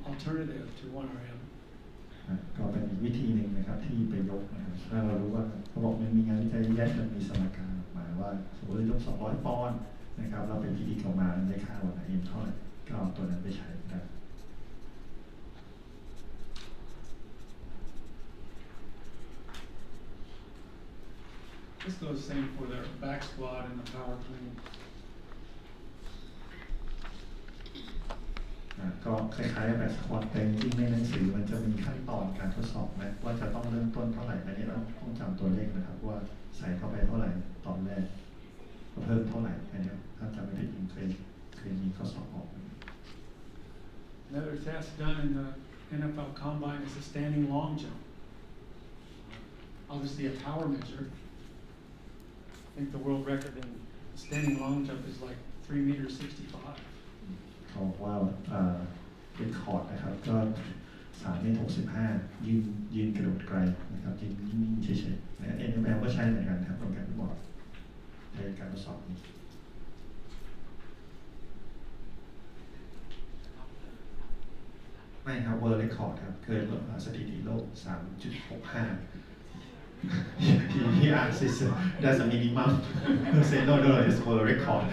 alternative to 1RM. ก็เป็นอีกวิธีหนึ่งนะครับที่ไปยกนะครับถ้าเรารู้ว่าเขาบอกมันมีงานวิจัยแยกมันมีสมการออกมาว่าสมมติยก200 ปอนด์นะครับเราเป็นพิจิตรออกมาได้ค่าวัน RM เท่าไหร่ก็เอาตัวนั้นไปใช้ได้ This goes the same for their back squat and the power clean. ก็คล้ายๆแบบสควอตแต่จริงๆในหนังสือมันจะมีขั้นตอนการทดสอบนะว่าจะต้องเริ่มต้นเท่าไหร่อันนี้เราต้องจำตัวเลขนะครับว่าใส่เข้าไปเท่าไหร่ตอนแรกเพิ่มเท่าไหร่อันนี้ถ้าจำไม่ผิดเคยมีข้อสอบออก Another test done in the NFL Combine is the standing long jump. Obviously a power measure. I think the world record in standing long jump is like 3 meters 65. เขาบอกว่าเป็นคอร์ดนะครับก็3 เมตร 65ยืนกระโดดไกลนะครับยืนนิ่งๆเฉยๆนะ NFL ก็ใช้เหมือนกันนะครับตรงการบอกในการทดสอบนี้ไม่ครับ World Record ครับเคยสถิติโลก 3.65 he asks is that's a minimum. Say no, it's for the record.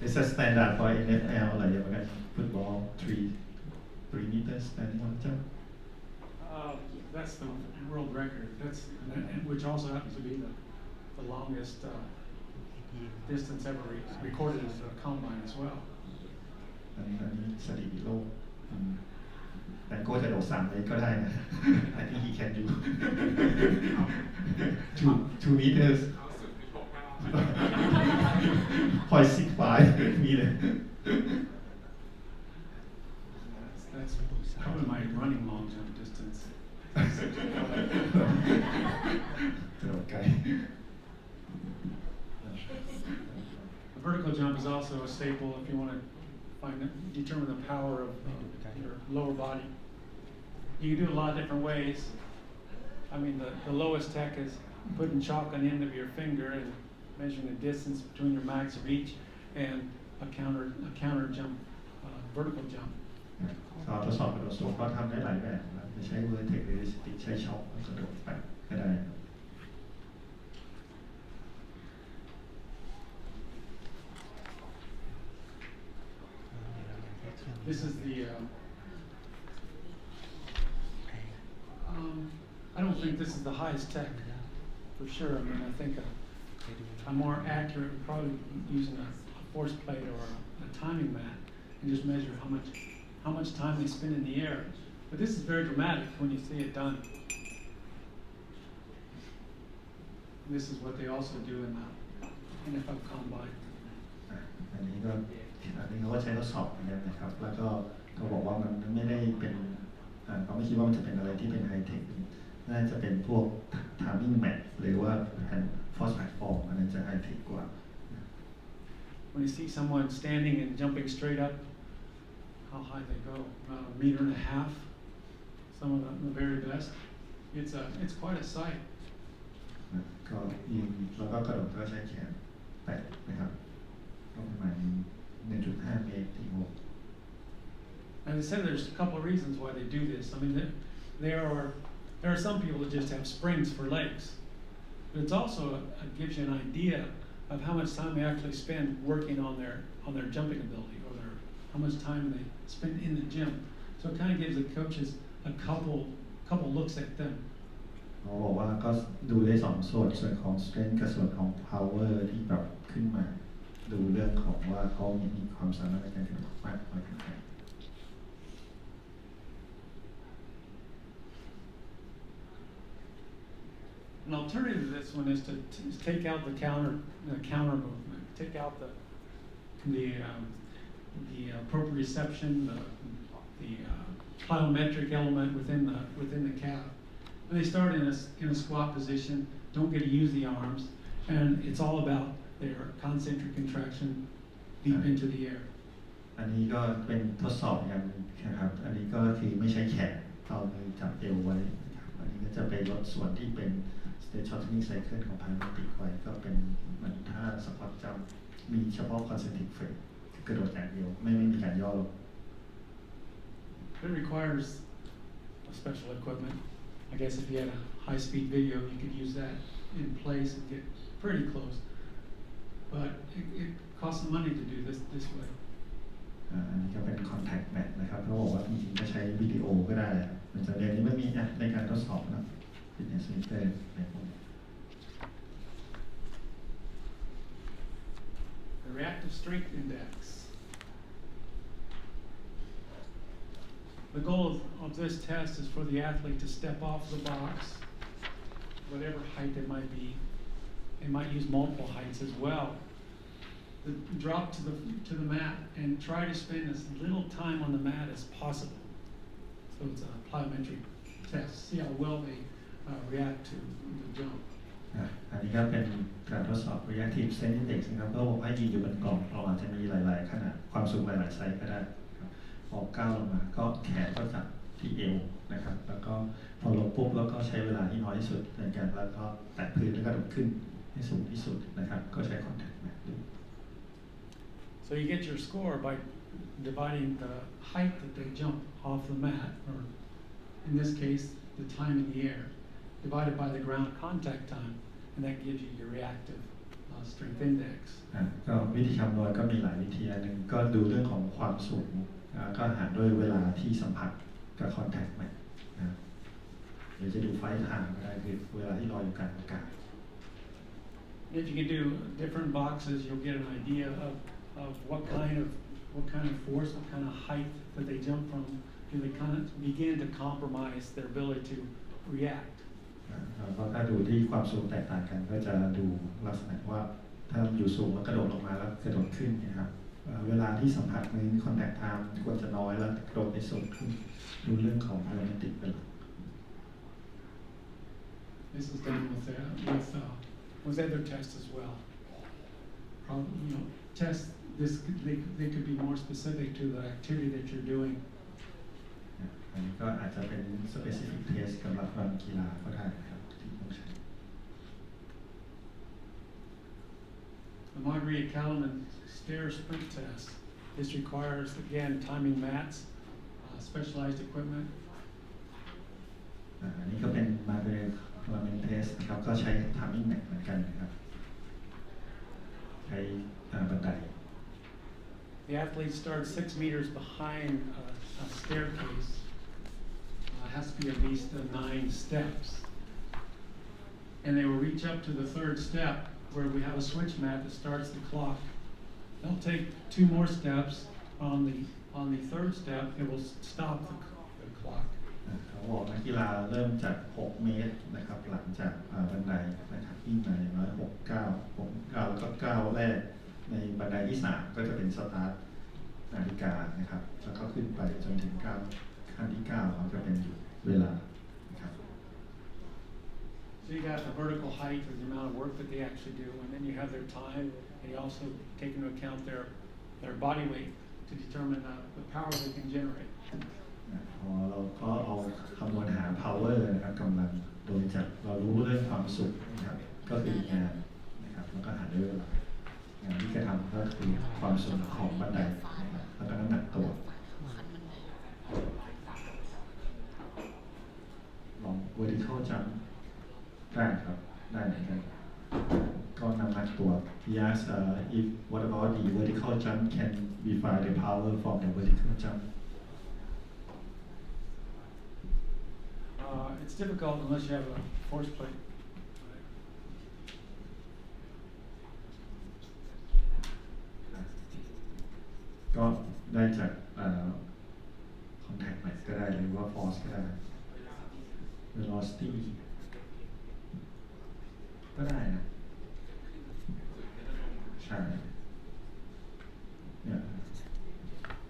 It's a standard for NFL อะไรอย่างเงี้ย football 3 meters standing on jump. That's the world record. Which also happens to be the longest distance ever recorded as a combine as well. อันนี้สถิติโลกแต่โก้จะโดด3 เมตรก็ได้นะ I think he can do 2 meters 0.65 meter. That's probably my running long jump distance. กระโดดไกล The vertical jump is also a staple if you want to determine the power of your lower body. You can do a lot of different ways. I mean, the lowest tech is putting chalk on the end of your finger and measuring the distance between your max reach and a counter jump, vertical jump. สอนทดสอบกระโดดสูงก็ทำได้หลายแบบนะจะใช้เวอร์เทคหรือสติ๊กใช้ช็อคกระโดดไปก็ได้ This is the. I don't think this is the highest tech, for sure. I mean, I think a more accurate would probably be using a force plate or a timing mat and just measure how much time they spend in the air. But this is very dramatic when you see it done. This is what they also do in the NFL Combine. อันนี้เขาก็ใช้ทดสอบเหมือนกันนะครับแล้วก็เขาบอกว่ามันไม่ได้เป็นเขาไม่คิดว่ามันจะเป็นอะไรที่เป็นไฮเทคน่าจะเป็นพวก timing mat หรือว่า force platform อันนั้นจะไฮเทคกว่า When you see someone standing and jumping straight up, how high they go, about 1.5 meters, some of them the very best. It's quite a sight. ก็ยืนแล้วก็กระโดดก็ใช้แขนแตะนะครับก็ประมาณ 1.5 เมตรถึง 6 And they said there's a couple of reasons why they do this. I mean, there are some people that just have springs for legs, but it's also it gives you an idea of how much time they actually spend working on their jumping ability or how much time they spend in the gym. So it kind of gives the coaches a couple looks at them. เขาบอกว่าก็ดูได้2 ส่วนของ strength กับส่วนของ power ที่แบบขึ้นมาดูเรื่องของว่าเขามีความสามารถในการกระโดดมากน้อยแค่ไหน An alternative to this one is to take out the counter movement, take out the proprioception, the plyometric element within the calf. And they start in a squat position, don't get to use the arms, and it's all about their concentric contraction deep into the air. อันนี้ก็เป็นทดสอบอย่างนึงนะครับอันนี้ก็คือไม่ใช้แขนเอามือจับเอวไว้อันนี้ก็จะไปลดส่วนที่เป็น state shortening cycle ของ plyometric ไว้ก็เป็นเหมือนท่าสควอตจัมป์มีเฉพาะ concentric phase กระโดดอย่างเดียวไม่มีการย่อลง It requires a special equipment. I guess if you had a high-speed video, you could use that in place and get pretty close. But it costs some money to do this way. อันนี้ก็เป็น contact mat นะครับเขาบอกว่าจริงๆก็ใช้วิดีโอก็ได้มันจะเรียนนี้ไม่มีในการทดสอบนะ fitness center ในพวก The reactive strength index. The goal of this test is for the athlete to step off the box, whatever height it might be. They might use multiple heights as well. Drop to the mat and try to spend as little time on the mat as possible. So it's a plyometric test. See how well they react to the jump. อันนี้ก็เป็นการทดสอบ reactive strength index นะครับก็บอกให้ยืนอยู่บนกล่องเราอาจจะมีหลายๆขนาดความสูงหลายๆไซส์ก็ได้พอก้าวลงมาก็แขนก็จับที่เอวนะครับแล้วก็พอลงปุ๊บแล้วก็ใช้เวลาที่น้อยที่สุดในการแล้วก็แตะพื้นแล้วก็โดดขึ้นให้สูงที่สุดนะครับก็ใช้ contact mat ดู So you get your score by dividing the height that they jump off the mat, or in this case, the time in the air, divided by the ground contact time, and that gives you your reactive strength index. ก็วิธีคำนวณก็มีหลายวิธีอันหนึ่งก็ดูเรื่องของความสูงก็หารด้วยเวลาที่สัมผัสกับ contact mat นะหรือจะดูไฟทางก็ได้คือเวลาที่ลอยอยู่กลางอากาศ If you can do different boxes, you'll get an idea of what kind of force, what kind of height that they jump from. Do they kind of begin to compromise their ability to react? ก็ถ้าดูที่ความสูงแตกต่างกันก็จะดูลักษณะว่าถ้าอยู่สูงแล้วกระโดดลงมาแล้วกระโดดขึ้นนะครับเวลาที่สัมผัสมือ contact time ควรจะน้อยแล้วกระโดดในสูงขึ้นดูเรื่องของ aerodynamic เป็นหลัก This is done with other tests as well. Tests this they could be more specific to the activity that you're doing. อันนี้ก็อาจจะเป็น specific test สำหรับการกีฬาก็ได้นะครับที่ต้องใช้ The Marguerite-Kalaman stair sprint test. This requires again timing mats, specialized equipment. อันนี้ก็เป็น Marguerite-Kalaman test นะครับก็ใช้ timing mat เหมือนกันนะครับใช้บันได The athlete starts 6 meters behind a staircase. Has to be at least 9 steps. And they will reach up to the 3rd step where we have a switch mat that starts the clock. They'll take 2 more steps on the 3rd step. It will stop the clock. เขาบอกนักกีฬาเริ่มจาก 6 เมตรนะครับหลังจากบันไดนะครับวิ่งมาอย่างน้อย6 9แล้วก็9แรกในบันไดที่ 3 ก็จะเป็นสตาร์ทนาฬิกานะครับแล้วก็ขึ้นไปจนถึง9ขั้นที่9เขาจะเป็นเวลานะครับ So you got the vertical height or the amount of work that they actually do, and then you have their time, and you also take into account their body weight to determine the power they can generate. เราก็เอาคำนวณหา power นะครับกำลังโดยจากเรารู้เรื่องความสุขนะครับก็คืองานนะครับแล้วก็หาด้วยเวลางานที่กระทำก็คือความสูงของบันไดนะครับแล้วก็น้ำหนักตัวลอง vertical jump ได้ครับได้เหมือนกันก็น้ำหนักตัว Yes if what about the vertical jump can we find the power from the vertical jump It's difficult unless you have a force plate. ก็ได้จากcontact mat ก็ได้หรือว่า force ก็ได้ velocity ก็ได้นะใช่เนี่ย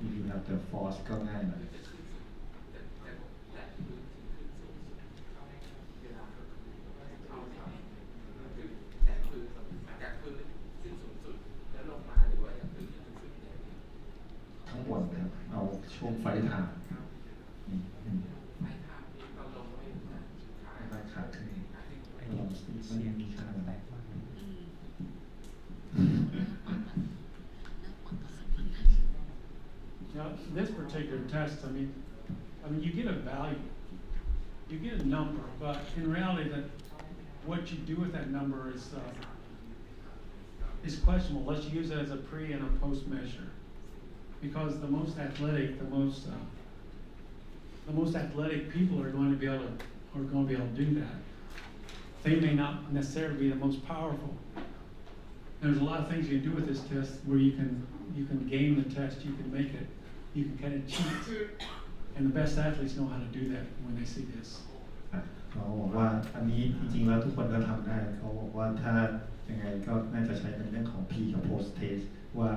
if you have the force ก็ง่ายหน่อยข้างบนครับเอาช่วงไฟทางนี่ไม่ขาดขึ้นเรามันยังมีค่าอะไรNow, this particular test, I mean, you get a value, you get a number, but in reality, that what you do with that number is questionable. Let's use it as a pre and a post measure, because the most athletic people are going to be able to do that. They may not necessarily be the most powerful. There's a lot of things you can do with this test where you can game the test, you can make it, you can kind of cheat, and the best athletes know how to do that when they see this. เขาบอกว่าอันนี้จริงๆแล้วทุกคนก็ทำได้เขาบอกว่าถ้ายังไงก็น่าจะใช้เป็นเรื่องของ P กับ Post Test ว่า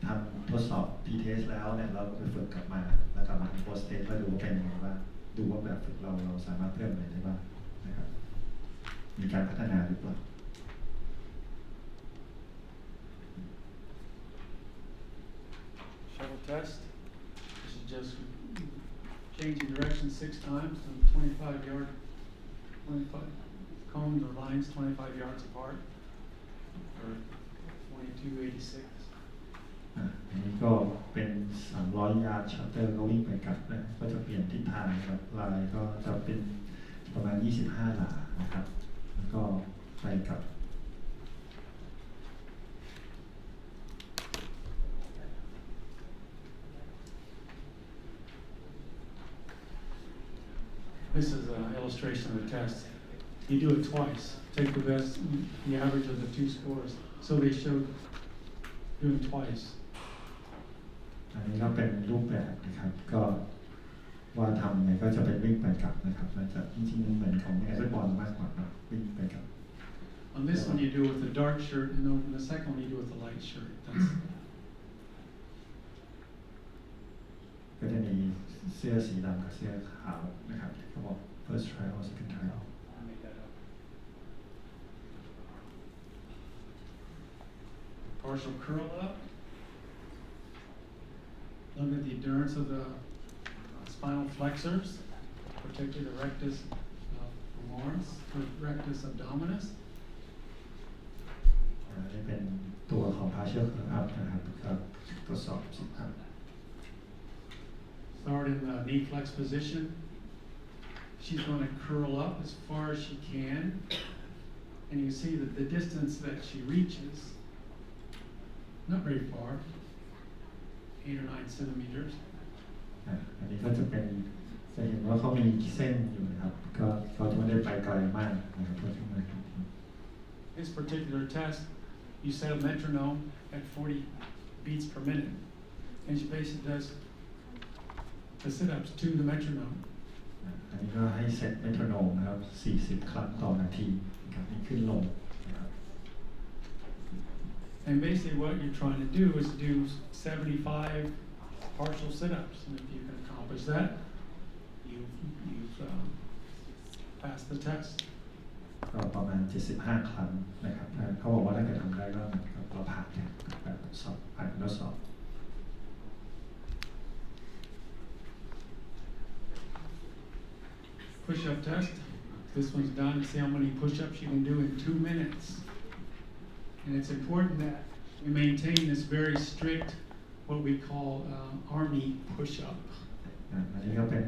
ทำทดสอบ P Test แล้วเนี่ยเราไปฝึกกลับมาแล้วกลับมา Post Test ก็ดูว่าเป็นยังไงบ้างดูว่าแบบฝึกเราสามารถเพิ่มอะไรได้บ้างนะครับมีการพัฒนาหรือเปล่าShuttle test. This is just changing direction 6 times on 25 cones or lines 25 yards apart, or 2286. ก็เป็น300 ยาร์ดชัตเตอร์ก็วิ่งไปกลับนะก็จะเปลี่ยนทิศทางครับลายก็จะเป็นประมาณ25 หลานะครับแล้วก็ไปกลับ This is an illustration of the test. You do it twice. Take the best, the average of the two scores. So they showed doing twice. อันนี้ก็เป็นรูปแบบนะครับก็ว่าทำไงก็จะเป็นวิ่งไปกลับนะครับมันจะจริงๆเหมือนของแอร์บอลมากกว่านะวิ่งไปกลับ On this one you do with the dark shirt, and on the second one you do with the light shirt. That's ก็จะมีเสื้อสีดำกับเสื้อขาวนะครับเขาบอก first trial second trial I made that up. Partial curl up. Look at the endurance of the spinal flexors, particularly the rectus femoris, or rectus abdominis. อันนี้เป็นตัวของ partial curl up นะครับก็ทดสอบสิบครั้ง Start in the knee flex position. She's going to curl up as far as she can. And you see that the distance that she reaches, not very far, 8 or 9 centimeters. อันนี้ก็จะเป็นจะเห็นว่าเขามีเส้นอยู่นะครับก็เขาจะไม่ได้ไปไกลมากนะครับเพราะฉะนั้น This particular test, you set a metronome at 40 beats per minute. And she basically does the sit-ups to the metronome. อันนี้ก็ให้เซตเมโทรโนมนะครับ40 ครั้งต่อนาทีนะครับนี่ขึ้นลงนะครับ And basically what you're trying to do is do 75 partial sit-ups. And if you can accomplish that, you've passed the test. ก็ประมาณ75 ครั้งนะครับเขาบอกว่าถ้าเกิดทำได้ก็เราผ่านแบบสอบผ่านทดสอบ Push-up test. This one's done. See how many push-ups you can do in 2 minutes. And it's important that we maintain this very strict, what we call army push-up. อันนี้ก็เป็น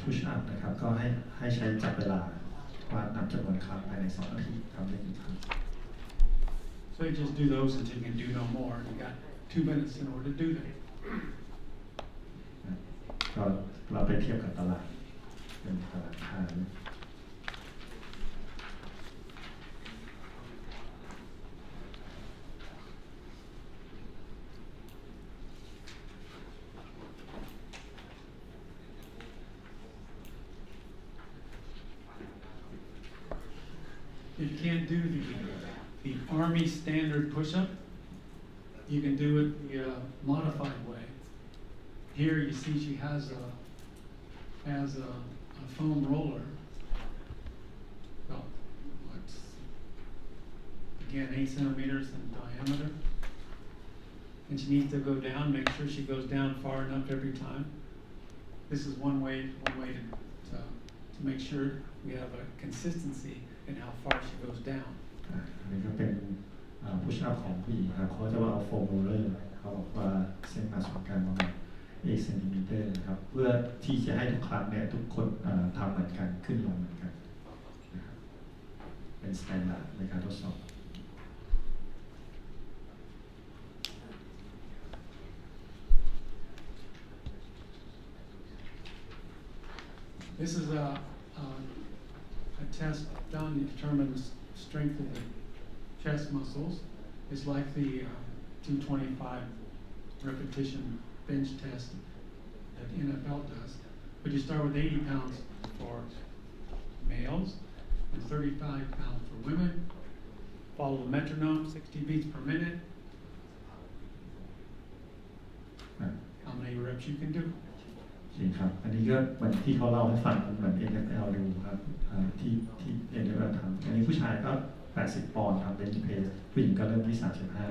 push up นะครับก็ให้ใช้จับเวลาว่านับจำนวนครั้งภายใน2 นาทีทำได้กี่ครั้ง So you just do those until you can do no more. You got 2 minutes in order to do that. ก็เราไปเทียบกับตลาดเป็นตลาดค้า If you can't do the Army standard push-up, you can do it the modified way. Here you see she has a foam roller. Well, what's again 8 centimeters in diameter, and she needs to go down. Make sure she goes down far enough every time. This is one way to make sure we have a consistency in how far she goes down. อันนี้ก็เป็นพุชอัพของผู้หญิงครับเขาจะว่าเอาโฟมโรลเลอร์เขาบอกว่าเส้นผ่าศูนย์กลางประมาณ8 เซนติเมตรนะครับเพื่อที่จะให้ทุกครั้งเนี่ยทุกคนทำเหมือนกันขึ้นลงเหมือนกันนะครับเป็นสแตนดาร์ดในการทดสอบ This is a test done to determine the strength of the chest muscles. It's like the 225 repetition bench test that the NFL does. But you start with 80 pounds for males and 35 pounds for women. Follow the metronome, 60 beats per minute. How many reps you can do. จริงครับอันนี้ก็เหมือนที่เขาเล่าให้ฟังเหมือน NFL ดูครับที่ NFL ทำอันนี้ผู้ชายก็80 ปอนด์ทำเบนช์เพรสผู้หญิงก็เริ่มที่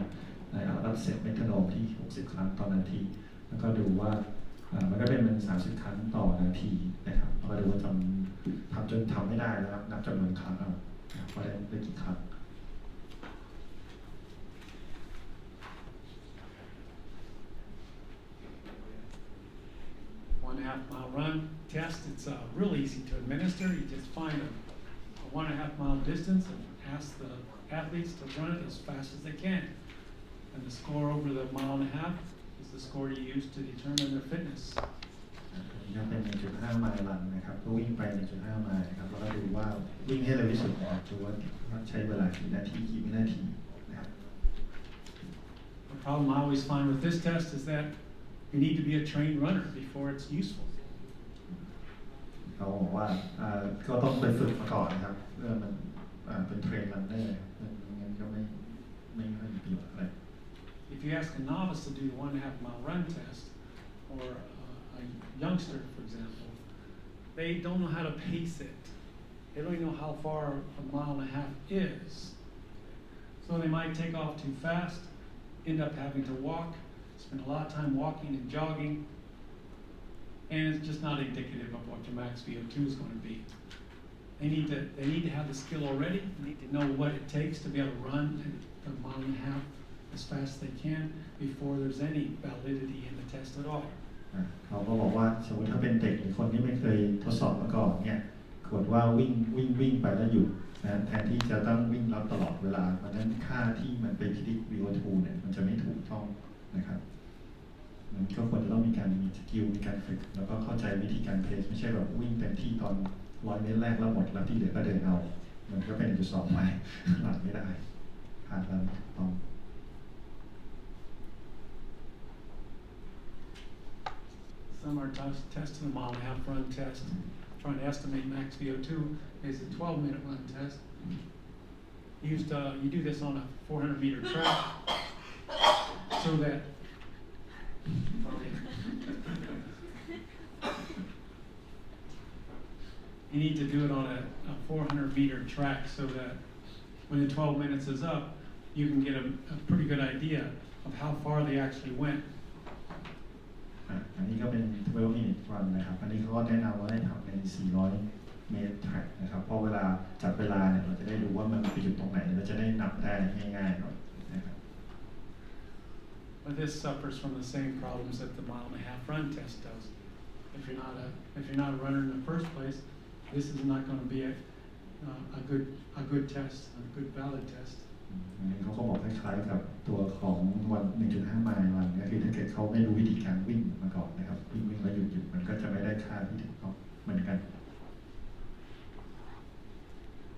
35แล้วเซตเมทโนมที่60 ครั้งต่อนาทีแล้วก็ดูว่ามันก็เป็น30 ครั้งต่อนาทีนะครับแล้วก็ดูว่าทำจนทำไม่ได้แล้วนับจำนวนครั้งเอาว่าได้กี่ครั้ง 1.5 mile run test. It's real easy to administer. You just find a 1.5 mile distance and ask the athletes to run it as fast as they can. And the score over the 1.5 miles is the score you use to determine their fitness. นี่เป็น 1.5 ไมล์รันนะครับก็วิ่งไป 1.5 ไมล์นะครับแล้วก็ดูว่าวิ่งให้เร็วที่สุดนะครับดูว่าใช้เวลากี่นาทีกี่วินาทีนะครับ The problem I always find with this test is that you need to be a trained runner before it's useful. เขาบอกว่าก็ต้องไปฝึกมาก่อนนะครับเพื่อมันเป็นเทรนรันเนอร์งั้นก็ไม่ค่อยมีประโยชน์อะไร If you ask a novice to do the 1.5 mile run test, or a youngster, for example, they don't know how to pace it. They don't even know how far 1.5 miles is. So they might take off too fast, end up having to walk, spend a lot of time walking and jogging, and it's just not indicative of what your max VO2 is going to be. They need to have the skill already. They need to know what it takes to be able to run 1.5 miles as fast as they can before there's any validity in the test at all. เขาก็บอกว่าสมมติถ้าเป็นเด็กหรือคนที่ไม่เคยทดสอบมาก่อนเนี่ยกดว่าวิ่งไปแล้วหยุดนะแทนที่จะต้องวิ่งรับตลอดเวลาเพราะฉะนั้นค่าที่มันไปพิจิตร VO2 เนี่ยมันจะไม่ถูกต้องนะครับมันก็ควรจะต้องมีสกิลมีการฝึกแล้วก็เข้าใจวิธีการเพสไม่ใช่แบบวิ่งเต็มที่ตอน100 เมตรแรกแล้วหมดแล้วที่เหลือก็เดินเอามันก็เป็นจุดสอบใหม่หลักไม่ได้ขาดแล้วต้องSome are testing a 1.5 mile run test, trying to estimate max VO2 is a 12-minute run test. You do this on a 400-meter track so that you need to do it on a 400-meter track so that when the 12 minutes is up, you can get a pretty good idea of how far they actually went. อันนี้ก็เป็น 12 minute run นะครับอันนี้เขาก็แนะนำว่าให้ทำใน 400 เมตร track นะครับเพราะเวลาจับเวลาเนี่ยเราจะได้รู้ว่ามันไปอยู่ตรงไหนเราจะได้นับได้ง่ายๆหน่อยนะครับ But this suffers from the same problems that the 1.5 mile run test does. If you're not a runner in the first place, this is not going to be a good test, a good valid test. อันนี้เขาก็บอกคล้ายๆกับตัวของวัน 1.5 ไมล์รันก็คือถ้าเกิดเขาไม่รู้วิธีการวิ่งมาก่อนนะครับวิ่งแล้วหยุดมันก็จะไม่ได้ค่าที่ถูกต้องเหมือนกัน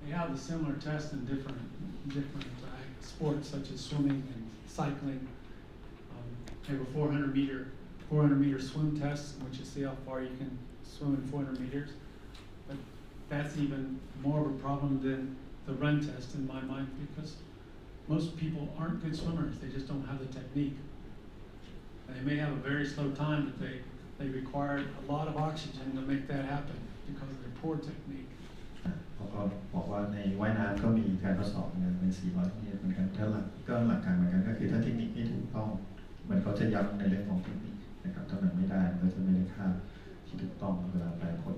They have a similar test in different sports such as swimming and cycling. They have a 400-meter swim test in which you see how far you can swim in 400 meters. But that's even more of a problem than the run test in my mind because most people aren't good swimmers. They just don't have the technique. And they may have a very slow time, but they require a lot of oxygen to make that happen because of their poor technique. เขาก็บอกว่าในว่ายน้ำก็มีการทดสอบใน400 เมตรเหมือนกันก็หลักการเหมือนกันก็คือถ้าเทคนิคไม่ถูกต้องมันก็จะย้ำในเรื่องของเทคนิคนะครับถ้ามันไม่ได้มันก็จะไม่ได้ค่าที่ถูกต้องเวลาแปลผล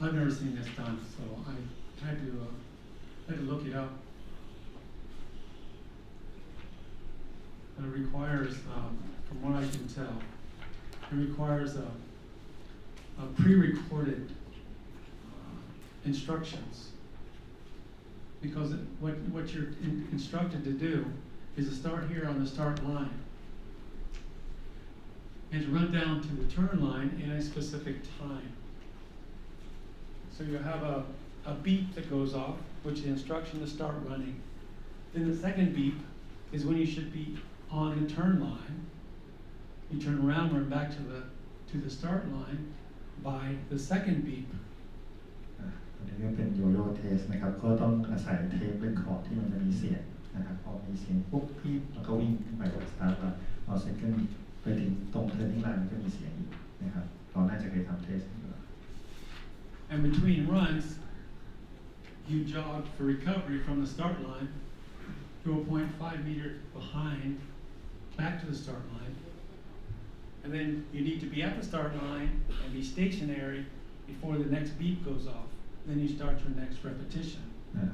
I've never seen this done, so I had to look it up. But it requires, from what I can tell, it requires a pre-recorded instructions. Because what you're instructed to do is to start here on the start line and to run down to the turn line in a specific time. So you have a beep that goes off, which is the instruction to start running. Then the second beep is when you should be on the turn line. You turn around, run back to the start line by the second beep. อันนี้ก็เป็นโยโย่เทสนะครับก็ต้องอาศัยเทปเรคคอร์ดที่มันจะมีเสียงนะครับพอมีเสียงปุ๊บพี่แล้วก็วิ่งขึ้นไปกับสตาร์ทแล้วพอเซคันด์ไปถึงตรงเทอร์นิ่งไลน์มันก็มีเสียงอีกนะครับเราน่าจะเคยทำเทส And between runs, you jog for recovery from the start line to a point 5 meters behind, back to the start line. And then you need to be at the start line and be stationary before the next beep goes off. Then you start your next repetition.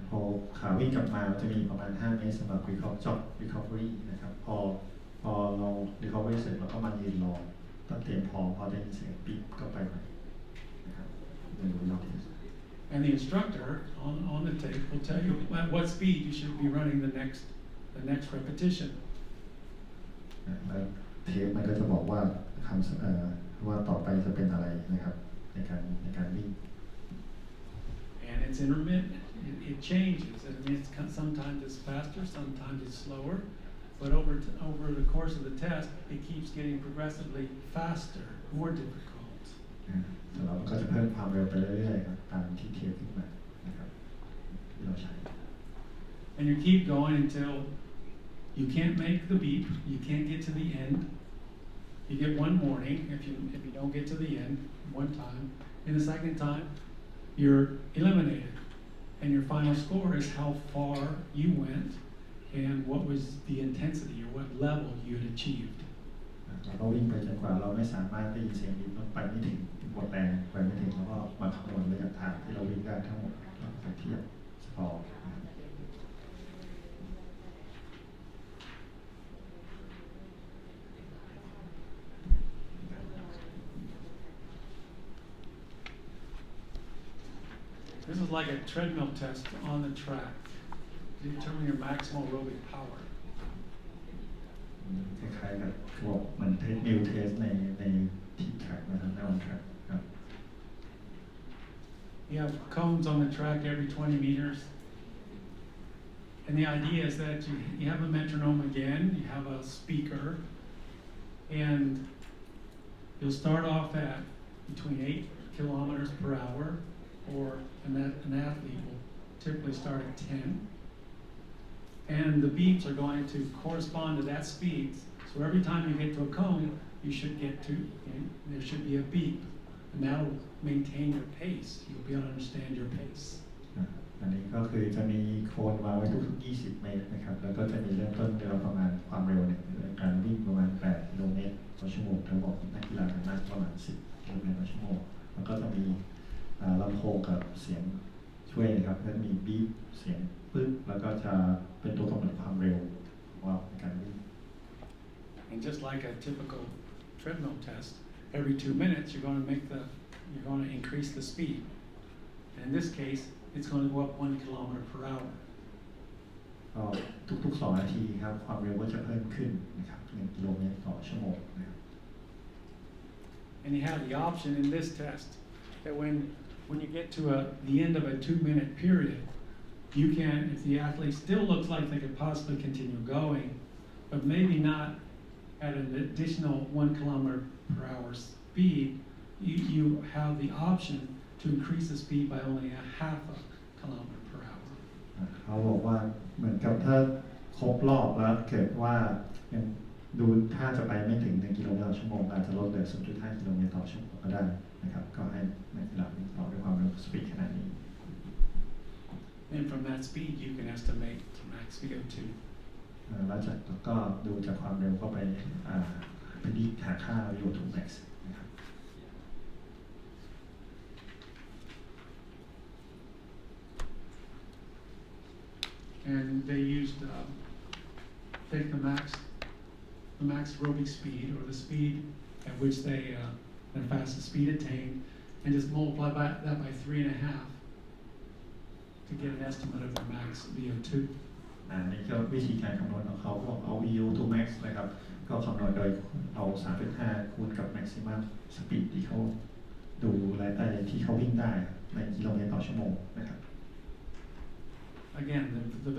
พอขาวิ่งกลับมาจะมีประมาณ5 เมตรสำหรับ recovery นะครับพอเรา recovery เสร็จเราก็มายืนรอต้องเตรียมพร้อมพอได้ยินเสียงปี๊บก็ไปใหม่นะครับ And the instructor on the tape will tell you at what speed you should be running the next repetition. แล้วเทปมันก็จะบอกว่าว่าต่อไปจะเป็นอะไรนะครับในการวิ่ง And it's intermittent. It changes. I mean, sometimes it's faster, sometimes it's slower, but over the course of the test, it keeps getting progressively faster, more difficult. แต่เราก็จะเพิ่มความเร็วไปเรื่อยๆครับตามที่เทปขึ้นมานะครับที่เราใช้ And you keep going until you can't make the beep, you can't get to the end. You get one warning if you don't get to the end one time, and the second time you're eliminated. And your final score is how far you went and what was the intensity or what level you had achieved. เราก็วิ่งไปจนกว่าเราไม่สามารถได้ยินเสียงบีบไปไม่ถึงหมดแรงไปไม่ถึงแล้วก็มาคำนวณระยะทางที่เราวิ่งได้ทั้งหมดแล้วไปเทียบสกอร์ This is like a treadmill test on the track to determine your maximal aerobic power. คล้ายๆกับบอกเหมือนมิวเทสในที่แทร็กนะครับในวันแทร็กครับ You have cones on the track every 20 meters. And the idea is that you have a metronome again, you have a speaker, and you'll start off at between 8 kilometers per hour, or an athlete will typically start at 10. And the beeps are going to correspond to that speed. So every time you get to a cone, you should get to, there should be a beep. And that'll maintain your pace. You'll be able to understand your pace. อันนี้ก็คือจะมีโค้ดวางไว้ทุกๆ20 เมตรนะครับแล้วก็จะมีเริ่มต้นเร็วประมาณความเร็วในการวิ่งประมาณ8 กิโลเมตรต่อชั่วโมงถ้าบอกนักกีฬากันนั่งประมาณ10 กิโลเมตรต่อชั่วโมงแล้วก็จะมีลำโพงกับเสียงช่วยนะครับแล้วมีบีบเสียงปึ๊บแล้วก็จะเป็นตัวกำหนดความเร็วว่าในการวิ่ง And just like a typical treadmill test, every 2 minutes you're going to increase the speed. And in this case, it's going to go up 1 kilometer per hour. ทุกๆ2 นาทีครับความเร็วก็จะเพิ่มขึ้นนะครับ1 กิโลเมตรต่อชั่วโมงนะครับ And you have the option in this test that when you get to the end of a 2-minute period, you can, if the athlete still looks like they could possibly continue going, but maybe not at an additional 1 kilometer per hour speed, you have the option to increase the speed by only a half a kilometer per hour. เขาบอกว่าเหมือนกับถ้าครบรอบแล้วเกิดว่ายังดูถ้าจะไปไม่ถึง1 กิโลเมตรต่อชั่วโมงอาจจะลดเหลือ 0.5 กิโลเมตรต่อชั่วโมงก็ได้นะครับก็ให้นักกีฬาวิ่งต่อด้วยความเร็วสปีดขนาดนี้ And from that speed, you can estimate max VO2. แล้วก็ดูจากความเร็วก็ไปดีหาค่า VO2 max นะครับ And they used take the max aerobic speed, or the speed at which the fastest speed attained, and just multiply that by 3.5 to get an estimate of the max VO2. นี่ก็วิธีการคำนวณของเขาบอกเอา VO2 max นะครับก็คำนวณโดยเอา 3.5 คูณกับ maximum speed ที่เขาดูรายได้ที่เขาวิ่งได้ในกิโลเมตรต่อชั่วโมงนะครับ Again, the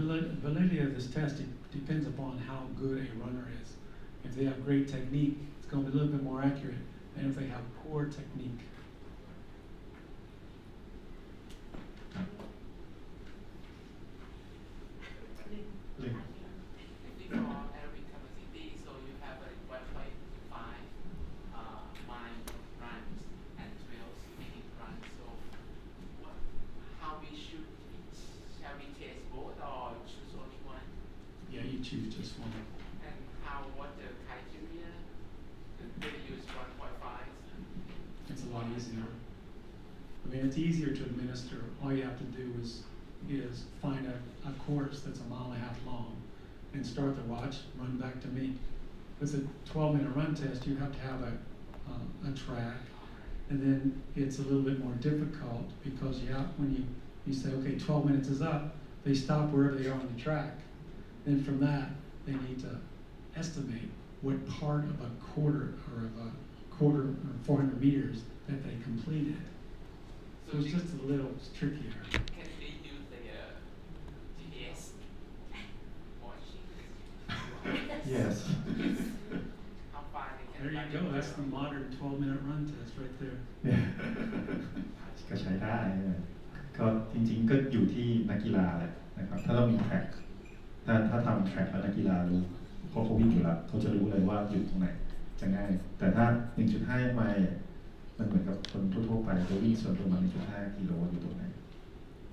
validity of this test depends upon how good a runner is. If they have great technique, it's going to be a little bit more accurate than if they have poor technique. Aerobic capacity, so you have a 1.5 mile runs and 12-minute runs. So, how shall we test both or choose only one? Yeah, you choose just one. And what the criteria? Do they use 1.5? It's a lot easier. mean, it's easier to administer. All you have to do is find a course that's a mile and a half long and start the watch, run back to meet. With a 12-minute run test, you have to have a track, and then it's a little bit more difficult because when you say, okay, 12 minutes is up, they stop wherever they are on the track. Then from that, they need to estimate what part of a quarter or 400 meters that they completed. So it's just a little trickier. Can they use the GPS watching? yes How far they can There you run go. it That's the through? modern 12-minute run test right there. ก็ใช้ได้นะก็จริงๆก็อยู่ที่นักกีฬาแหละนะครับถ้าเรามีแทร็กถ้าทำแทร็กแล้วนักกีฬารู้เพราะเขาวิ่งอยู่แล้วเขาจะรู้เลยว่าหยุดตรงไหนจะง่ายแต่ถ้า 1.5 ไมล์มันเหมือนกับคนทั่วๆไปจะวิ่งส่วนประมาณ 1.5 กิโลอยู่ตรงไหน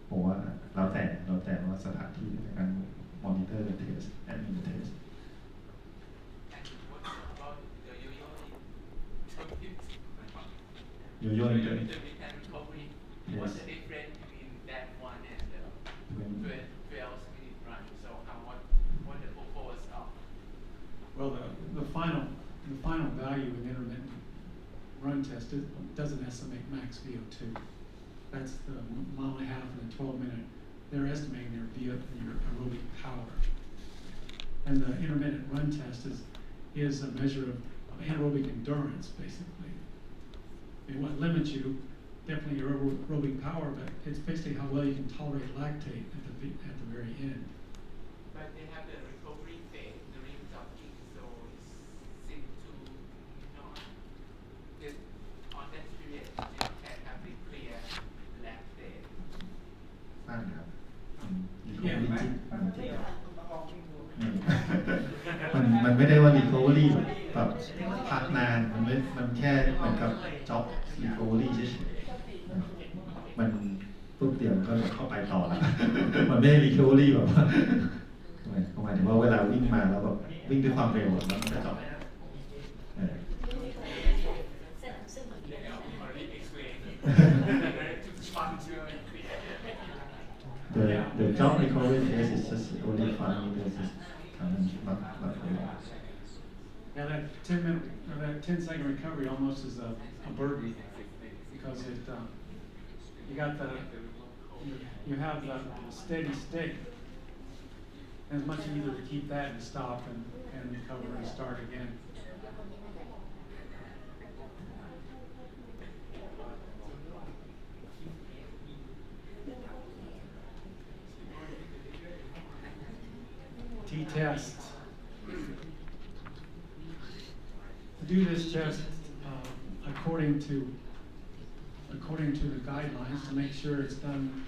ผมว่าแล้วแต่ว่าสถานที่ในการมอนิเตอร์เทสแอดมินเทส And what about the yo-yo? โยโย่นี่ก็ Intermittent recovery. What's the difference between that one and the 12-minute run? So what the purpose of? Well, the final value in intermittent run test doesn't estimate max VO2. That's the mile and a half and the 12-minute. They're estimating your aerobic power. And the intermittent run test is a measure of anaerobic endurance, basically. And what limits you, definitely your aerobic power, but it's basically how well you can tolerate lactate at the very end. But they have the recovery phase during jogging, so it seems to not that on that period you can have the clear lactate. สั้นครับ Yeah. มันไม่ได้ว่า recovery แบบพักนานมันแค่เหมือนกับ job recovery เฉยๆมันปุ๊บเดียวก็เข้าไปต่อแล้ว มันไม่ได้ recovery แบบว่าหมายถึงว่าเวลาวิ่งมาแล้วแบบวิ่งด้วยความเร็วแล้วมันจะจบ Already explained. To fun to clear. The job recovery test is just only 5 meters is not very much. Yeah, that 10-minute or that 10-second recovery almost is a burden because you have the steady state. And it's much easier to keep that and stop and recover and start again. T-test. Do this test according to the guidelines to make sure it's done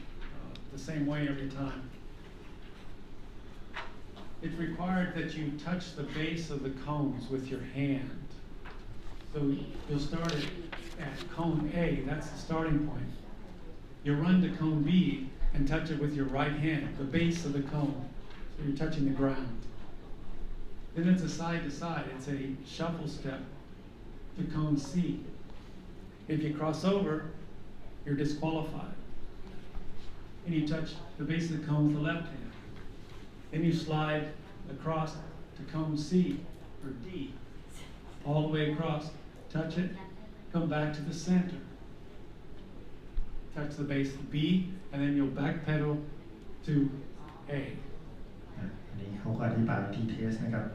the same way every time. It's required that you touch the base of the cones with your hand. So you'll start at cone A, that's the starting point. You run to cone B and touch it with your right hand, the base of the cone. So you're touching the ground. Then it's a side to side, it's a shuffle step to cone C. If you cross over, you're disqualified. And you touch the base of the cone with the left hand. Then you slide across to cone C or D, all the way across. Touch it, come back to the center. Touch the base of B, and then you'll backpedal to A. อันนี้เขาก็อธิบายที่เทสนะครับ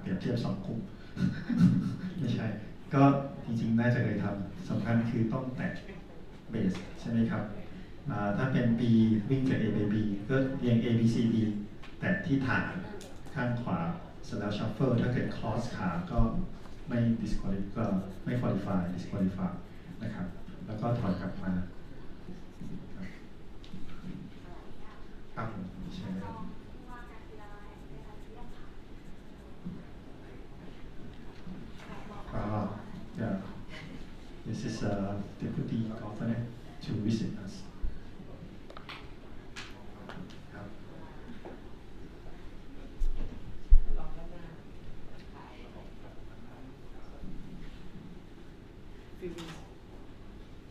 เปรียบเทียบ2กลุ่ม ไม่ใช่ ก็จริงๆน่าจะเคยทำสำคัญคือต้องแตะเบสใช่ไหมครับถ้าเป็น B วิ่งจาก A ไป B ก็เรียง A B C D แตะที่ฐานข้างขวาเสร็จแล้ว shuffle ถ้าเกิด cross ขาก็ไม่ disqualify ก็ไม่ qualify disqualify นะครับแล้วก็ถอยกลับมาครับใช่ไหมครับ Yeah, this is a deputy governor to visit us. ครับ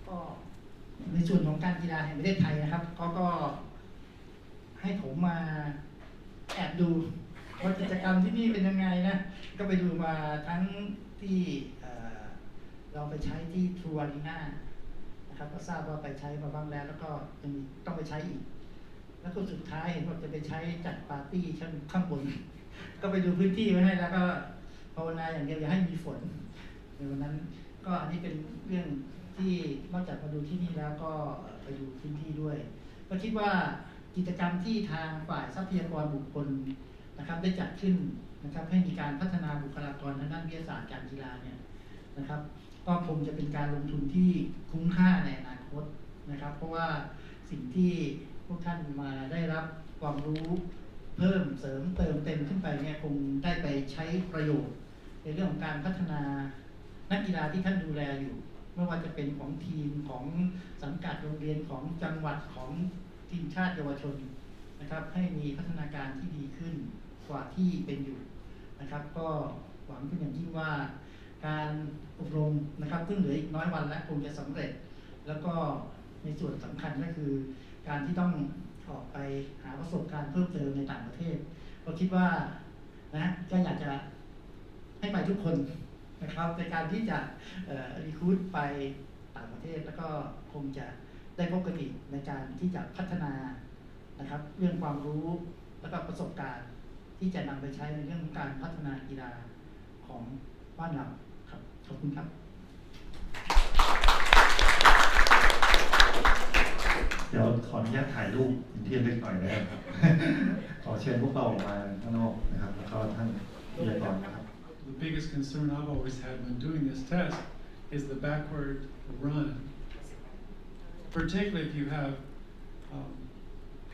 ก็ ไม่ การกีฬาแห่งประเทศไทยนะครับเขาก็ให้ผมมาแอบดูว่ากิจกรรมที่นี่เป็นยังไงนะก็ไปดูมาทั้งที่เราไปใช้ที่ทรูอารีนานะครับก็ทราบว่าไปใช้มาบ้างแล้วแล้วก็ยังต้องไปใช้อีกแล้วก็สุดท้ายเห็นว่าจะไปใช้จัดปาร์ตี้ชั้นข้างบนก็ไปดูพื้นที่ไว้ให้แล้วก็ภาวนาอย่างเดียวอย่าให้มีฝนในวันนั้นก็อันนี้เป็นเรื่องที่นอกจากมาดูที่นี่แล้วก็ไปดูพื้นที่ด้วยก็คิดว่ากิจกรรมที่ทางฝ่ายทรัพยากรบุคคลนะครับได้จัดขึ้นนะครับให้มีการพัฒนาบุคลากรทางด้านวิทยาศาสตร์การกีฬาเนี่ยนะครับก็คงจะเป็นการลงทุนที่คุ้มค่าในอนาคตนะครับเพราะว่าสิ่งที่พวกท่านมาได้รับความรู้เพิ่มเสริมเติมเต็มขึ้นไปเนี่ยคงได้ไปใช้ประโยชน์ในเรื่องของการพัฒนานักกีฬาที่ท่านดูแลอยู่ไม่ว่าจะเป็นของทีมของสังกัดโรงเรียนของจังหวัดของทีมชาติเยาวชนนะครับให้มีพัฒนาการที่ดีขึ้นกว่าที่เป็นอยู่นะครับก็หวังเป็นอย่างยิ่งว่าการอบรมนะครับซึ่งเหลืออีกน้อยวันและคงจะสำเร็จแล้วก็ในส่วนสำคัญก็คือการที่ต้องออกไปหาประสบการณ์เพิ่มเติมในต่างประเทศก็คิดว่านะก็อยากจะให้ไปทุกคนนะครับในการที่จะรีครูทไปต่างประเทศแล้วก็คงจะได้พบกันอีกในการที่จะพัฒนานะครับเรื่องความรู้แล้วก็ประสบการณ์ที่จะนำไปใช้ในเรื่องของการพัฒนากีฬาของบ้านเราครับขอบคุณครับเดี๋ยวขออนุญาตถ่ายรูปที่ระลึกหน่อยนะครับ ขอเชิญพวกเราออกมาข้างนอกนะครับแล้วก็ท่านวิทยากรนะครับ The biggest concern I've always had when doing this test is the backward run. Particularly if you have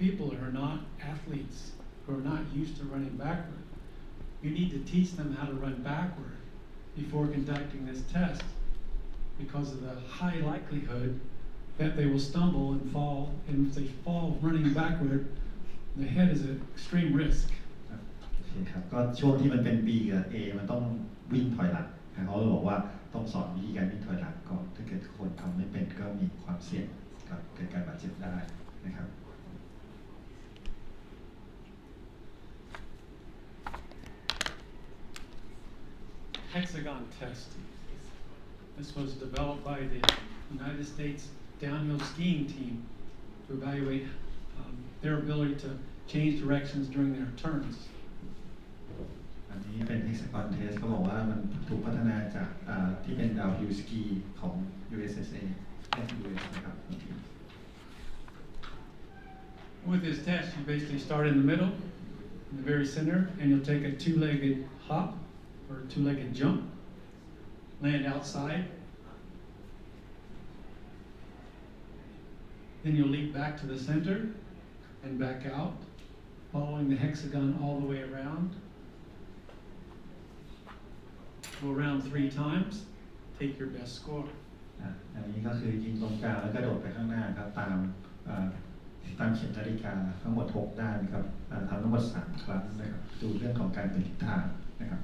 people who are not athletes, who are not used to running backward. You need to teach them how to run backward before conducting this test because of the high likelihood that they will stumble and fall, and if they fall running backward, the head is at extreme risk. ครับก็ช่วงที่มันเป็น B กับ A มันต้องวิ่งถอยหลังเขาเลยบอกว่าต้องสอนวิธีการวิ่งถอยหลังก่อนถ้าเกิดคนทำไม่เป็นก็มีความเสี่ยงกับเกิดการบาดเจ็บได้นะครับ Hexagon test. This was developed by the United States downhill skiing team to evaluate their ability to change directions during their turns. อันนี้เป็น Hexagon test เขาบอกว่ามันถูกพัฒนาจากที่เป็นดาวฮิลสกีของ USSA และ US นะครับ With this test, you basically start in the middle, in the very center, and you'll take a two-legged hop or a two-legged jump, land outside. Then you'll leap back to the center and back out, following the hexagon all the way around. Go around 3 times, take your best score. อันนี้ก็คือยิงตรงกลางแล้วก็โดดไปข้างหน้าครับตามเข็มนาฬิกาทั้งหมด6ด้านครับทำทั้งหมด3ครั้งนะครับดูเรื่องของการเป็นทิศทางนะครับ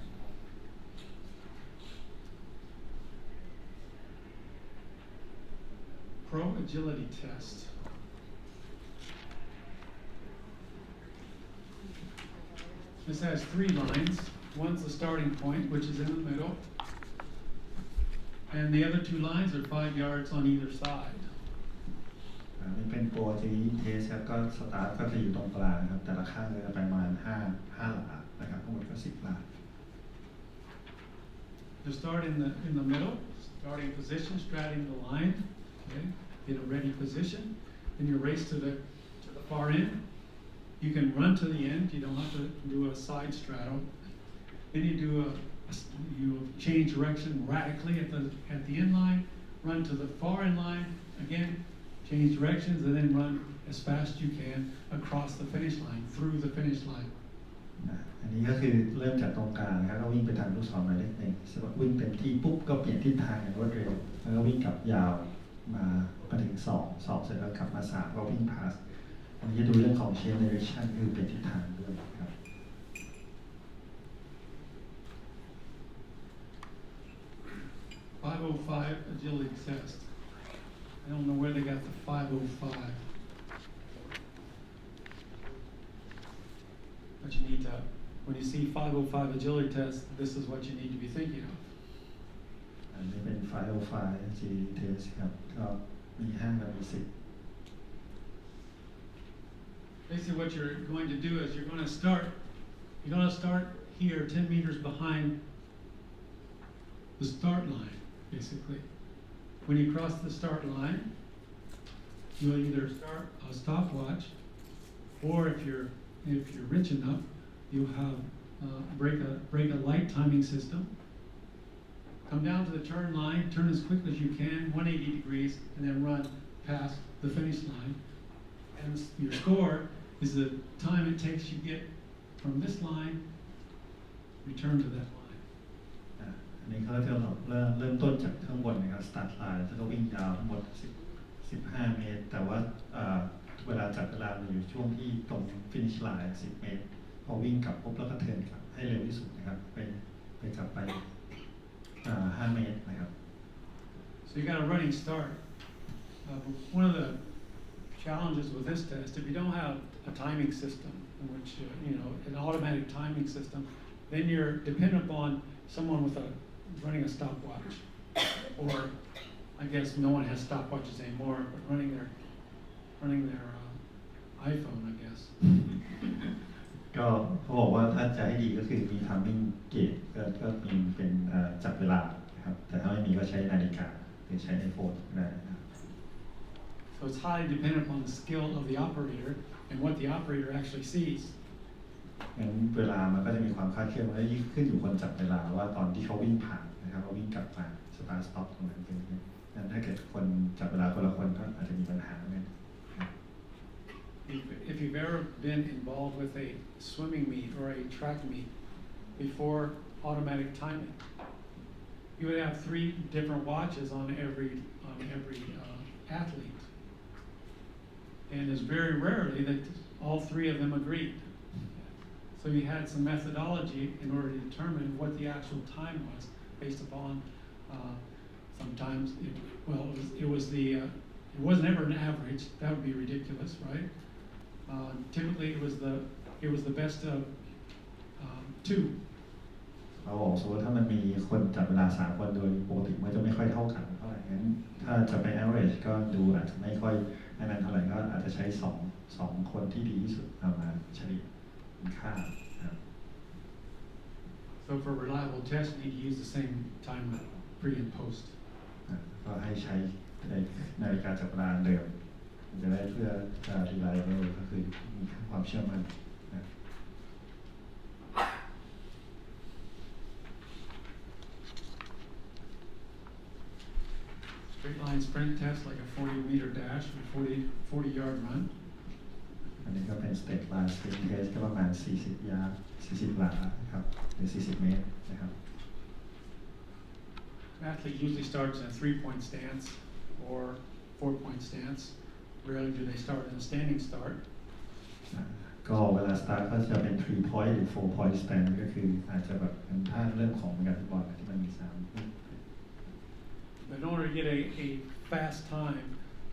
Pro agility test. This has 3 lines. One's the starting point, which is in the middle. And the other 2 lines are 5 yards on either side. นี่เป็นโปรที่เทสครับก็สตาร์ทก็จะอยู่ตรงกลางครับแต่ละข้างจะประมาณ5หลานะครับทั้งหมดก็10หลา You start in the middle, starting position, straddling the line. Okay, get a ready position. Then you race to the far end. You can run to the end. You don't have to do a side straddle. Then you do you change direction radically at the end line. Run to the far end line again. Change directions and then run as fast as you can across the finish line, through the finish line. อันนี้ก็คือเริ่มจากตรงกลางนะครับก็วิ่งไปทางลูกศรหมายเลข 1สมมติวิ่งเต็มที่ปุ๊บก็เปลี่ยนทิศทางอย่างรวดเร็วแล้วก็วิ่งกลับยาวมาถึง2เสร็จแล้วกลับมา3ก็วิ่งพาสอันนี้จะดูเรื่องของ change direction คือเปลี่ยนทิศทางด้วยครับ 505 agility test. I don't know where they got the 505. But you need to, when you see 505 agility test, this is what you need to be thinking of. อันนี้เป็นไฟล์ G test ครับก็มี5กับมี 10 Basically what you're going to do is you're going to start here 10 meters behind the start line, basically. When you cross the start line, you'll either start a stopwatch, or if you're rich enough, you'll have break a light timing system. Come down to the turn line, turn as quickly as you can, 180 degrees, and then run past the finish line. And your score is the time it takes you get from this line, return to that line. อันนี้เขาจะเริ่มต้นจากข้างบนนะครับ start line แล้วก็วิ่งยาวทั้งหมด15 เมตร แต่ว่าเวลาจับเวลาอยู่ช่วงที่ตรง finish line 10 เมตร พอวิ่งกลับปุ๊บแล้วก็เทิร์นกลับให้เร็วที่สุดนะครับไปกลับไป5 เมตรนะครับ So you got a running start. One of the challenges with this test, if you don't have a timing system, which an automatic timing system, then you're dependent upon someone with running a stopwatch, or I guess no one has stopwatches anymore, but running their iPhone, I guess. ก็เขาบอกว่าถ้าจะให้ดีก็คือมี timing gate ก็มีเป็นจับเวลานะครับแต่ถ้าไม่มีก็ใช้นาฬิกาหรือใช้ iPhone ก็ได้นะครับ So it's highly dependent upon the skill of the operator and what the operator actually sees. งั้นเวลามันก็จะมีความคาดเคลื่อนว่าขึ้นอยู่คนจับเวลาว่าตอนที่เขาวิ่งผ่านนะครับเขาวิ่งกลับมา start stop ตรงนั้นเป็นยังไงงั้นถ้าเกิดคนจับเวลาคนละคนก็อาจจะมีปัญหาเนี่ย If you've ever been involved with a swimming meet or a track meet before automatic timing, you would have 3 different watches on every athlete, and it's very rarely that all 3 of them agreed. So you had some methodology in order to determine what the actual time was, based upon sometimes it wasn't ever an average. That would be ridiculous, right? Typically it was the best of 2. เราบอกสมมติถ้ามันมีคนจับเวลา3 คนโดยปกติมันจะไม่ค่อยเท่ากันเท่าไหร่งั้นถ้าจะไป average ก็ดูอาจจะไม่ค่อยให้มันเท่าไหร่ก็อาจจะใช้2 คนที่ดีที่สุดเอามาเฉลี่ยเป็นค่าครับ So for a reliable test, you need to use the same timer pre and post. ก็ให้ใช้นาฬิกาจับเวลาเดิมจะได้เพื่อreliable ก็คือมีความเชื่อมั่นนะ Straight line sprint test like a 40-meter dash or 40-yard run. อันนี้ก็เป็น state line sprint test ก็ประมาณ40 ยาร์40 หลาครับหรือ40 เมตรนะครับ An athlete usually starts in a 3-point stance or 4-point stance. Rarely do they start in a standing start. ก็เวลา start ก็จะเป็น 3 point หรือ 4 point stand ก็คืออาจจะแบบเป็นท่าเรื่องของการฟุตบอลที่มันมี3 But in order to get a fast time,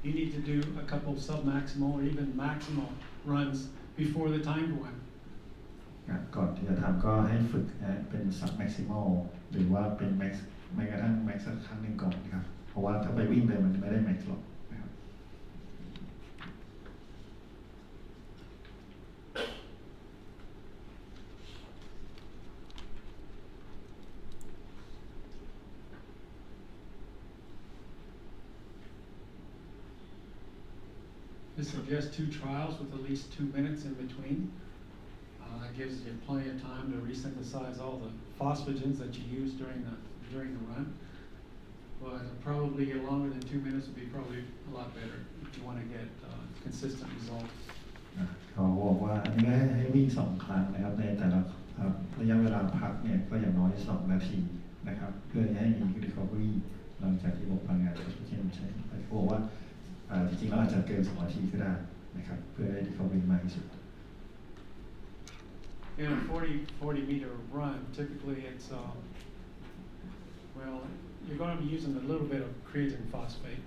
you need to do a couple of sub-maximal or even maximal runs before the time one. ก่อนที่จะทำก็ให้ฝึกเป็น sub maximal หรือว่าเป็น max ไม่กระทั่ง max สักครั้งหนึ่งก่อนนะครับเพราะว่าถ้าไปวิ่งเลยมันไม่ได้ max หรอกนะครับ This suggests 2 trials with at least 2 minutes in between. That gives you plenty of time to resynthesize all the phosphagens that you use during the run. But probably longer than 2 minutes would be probably a lot better if you want to get consistent results. เขาบอกว่าอันนี้ให้วิ่ง2 ครั้งนะครับในแต่ละระยะเวลาพักเนี่ยก็อย่างน้อย2 นาทีนะครับเพื่อให้มี recovery หลังจากที่บอกพลังงานที่เช่นใช้เขาบอกว่าจริงๆแล้วอาจจะเกิน2 นาทีก็ได้นะครับเพื่อให้ recovery มากที่สุด In a 40-meter run, typically it's you're going to be using a little bit of creatine phosphate.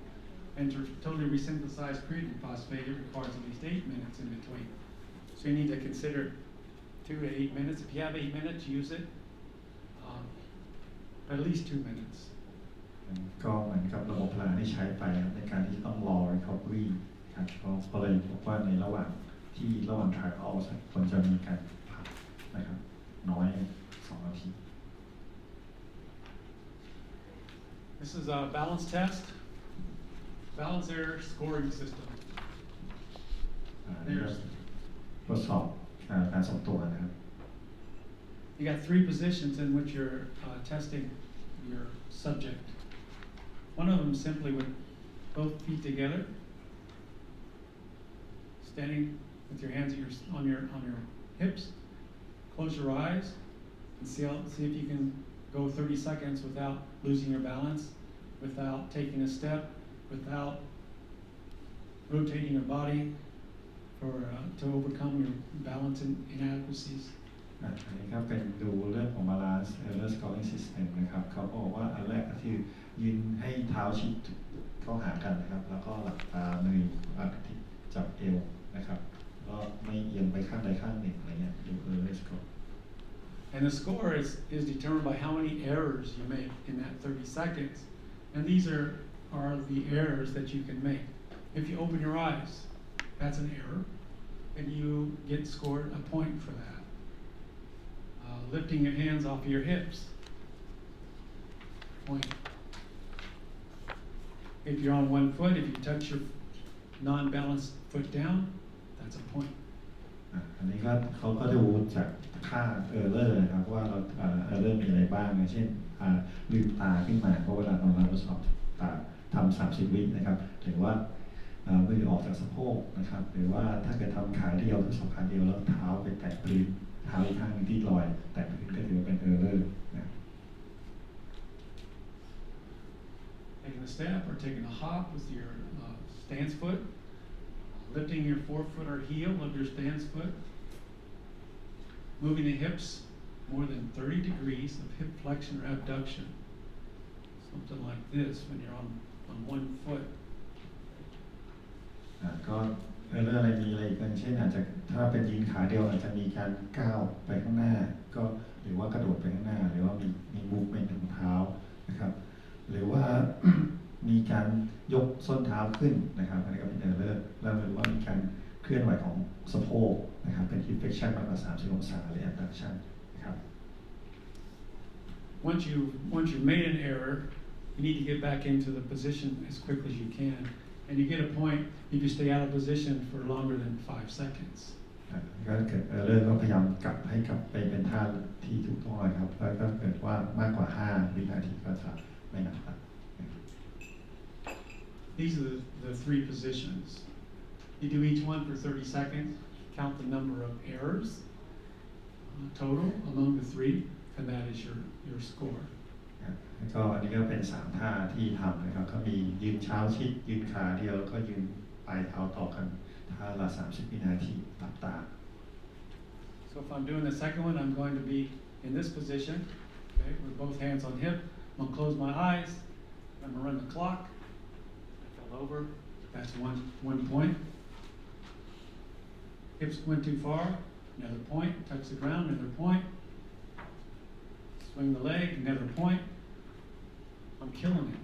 And to totally resynthesize creatine phosphate, it requires at least 8 minutes in between. So you need to consider 2 to 8 minutes. If you have 8 minutes, use it. But at least 2 minutes. ก็เหมือนกับระบบพลังที่ใช้ไปในการที่ต้องรอ recovery ครับก็เลยบอกว่าในระหว่าง trial ควรจะมีการพักนะครับน้อย2 นาที This is a balance test, balance error scoring system. นี่ก็ทดสอบการทรงตัวนะครับ You got 3 positions in which you're testing your subject. One of them simply with both feet together, standing with your hands on your hips. Close your eyes and see if you can go 30 seconds without losing your balance, without taking a step, without rotating your body to overcome your balance inadequacies. อันนี้ครับเป็นดูเรื่องของ balance error scoring system นะครับเขาบอกว่าอันแรกก็คือยืนให้เท้าชิดเข้าหากันนะครับแล้วก็หลับตามือจับเอวนะครับก็ไม่เอียงไปข้างใดข้างหนึ่งอะไรเงี้ยดู error score. And the score is determined by how many errors you make in that 30 seconds. And these are the errors that you can make. If you open your eyes, that's an error, and you get scored a point for that. Lifting your hands off your hips, point. If you're on one foot, if you touch your non-balanced foot down, that's a point. อันนี้ก็เขาก็ดูจากค่า error นะครับว่าเราerror มีอะไรบ้างอย่างเช่นลืมตาขึ้นมาเพราะเวลาเราทดสอบทำ30 วินะครับหรือว่ามือออกจากสะโพกนะครับหรือว่าถ้าเกิดทำขาเดียวทดสอบขาเดียวแล้วเท้าไปแตะพื้นเท้าอีกข้างนึงที่ลอยแตะพื้นก็ถือว่าเป็น error นะ Taking a step or taking a hop with your stance foot, lifting your forefoot or heel of your stance foot, moving the hips more than 30 degrees of hip flexion or abduction. Something like this when you're on one foot. ก็error อะไรมีอะไรอีกเช่นอาจจะถ้าเป็นยืนขาเดียวอาจจะมีการก้าวไปข้างหน้าก็หรือว่ากระโดดไปข้างหน้าหรือว่ามี movement ของเท้านะครับหรือว่า มีการยกส้นเท้าขึ้นนะครับอันนี้ก็เป็น error แล้วหรือว่ามีการเคลื่อนไหวของสะโพกนะครับเป็น hip flexion มากกว่า30 องศาหรือ abduction นะครับ Once you've made an error, you need to get back into the position as quickly as you can. And you get a point if you stay out of position for longer than 5 seconds. ก็เกิดerrorก็พยายามกลับไปเป็นท่าที่ถูกต้องเลยครับแล้วก็เกิดว่ามากกว่า5 วินาทีก็จะไม่นับตัด These are the 3 positions. You do each one for 30 seconds, count the number of errors total among the 3, and that is your score. ก็อันนี้ก็เป็น3ท่าที่ทำนะครับก็มียืนเท้าชิดยืนขาเดียวแล้วก็ยืนปลายเท้าต่อกันท่าละ30 วินาทีหลับตา So if I'm doing the second one, I'm going to be in this position, okay, with both hands on hip. I'm going to close my eyes. I'm going to run the clock. I fell over. That's one point. Hips went too far. Another point. Touch the ground. Another point. Swing the leg. Another point. I'm killing it.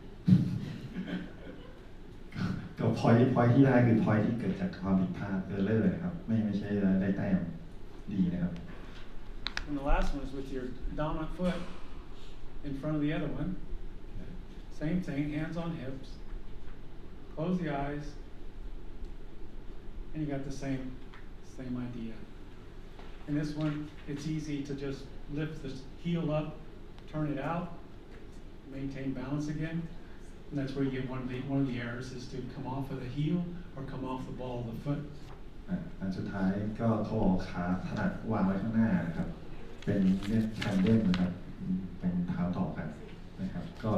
ก็ point ที่ได้คือ point ที่เกิดจากความผิดพลาด error นะครับไม่ใช่ได้แต้มดีนะครับ And the last one is with your dominant foot in front of the other one. Same thing, hands on hips. Close the eyes. And you got the same idea. In this one, it's easy to just lift the heel up, turn it out, maintain balance again. And that's where you get one of the errors is to come off of the heel or come off the ball of the foot. อันสุดท้ายก็เขาบอกขาถนัดวางไว้ข้างหน้านะครับเป็นเนี่ยแคนเดิลนะครับเป็นเท้าต่อกันนะครับก็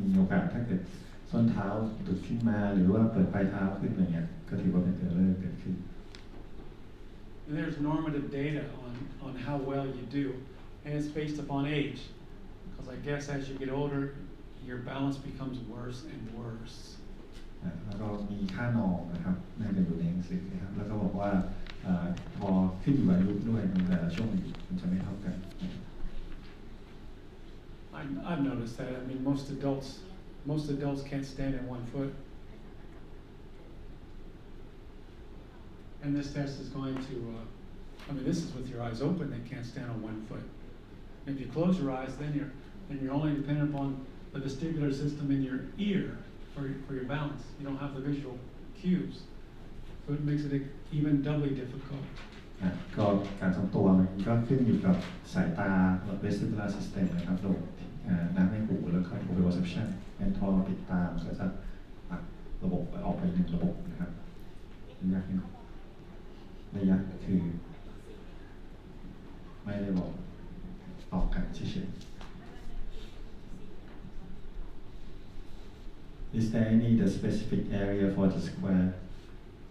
มีโอกาสถ้าเกิดส้นเท้าดุดขึ้นมาหรือว่าเปิดปลายเท้าขึ้นอะไรเงี้ยก็ถือว่าเป็นerrorเกิดขึ้น And there's normative data on how well you do, and it's based upon age. Because I guess as you get older, your balance becomes worse and worse. แล้วก็มีค่านองนะครับน่าจะอยู่ในหนังสือนะครับแล้วก็บอกว่าพอขึ้นอยู่อายุด้วยมันแต่ละช่วงอายุมันจะไม่เท่ากัน I've noticed that. I mean, most adults can't stand in 1 foot. And this test is going to, I mean, this is with your eyes open, they can't stand on 1 foot. If you close your eyes, then you're only dependent upon the vestibular system in your ear for your balance. You don't have the visual cues. So it makes it even doubly difficult. ก็การทรงตัวมันก็ขึ้นอยู่กับสายตา vestibular system นะครับระบบน้ำในหูแล้วก็ proprioception งั้นพอเราปิดตามันก็จะตัดระบบออกไปหนึ่งระบบนะครับระยะคือไม่ได้บอกต่อกันเฉยๆ Is there any the specific area for the square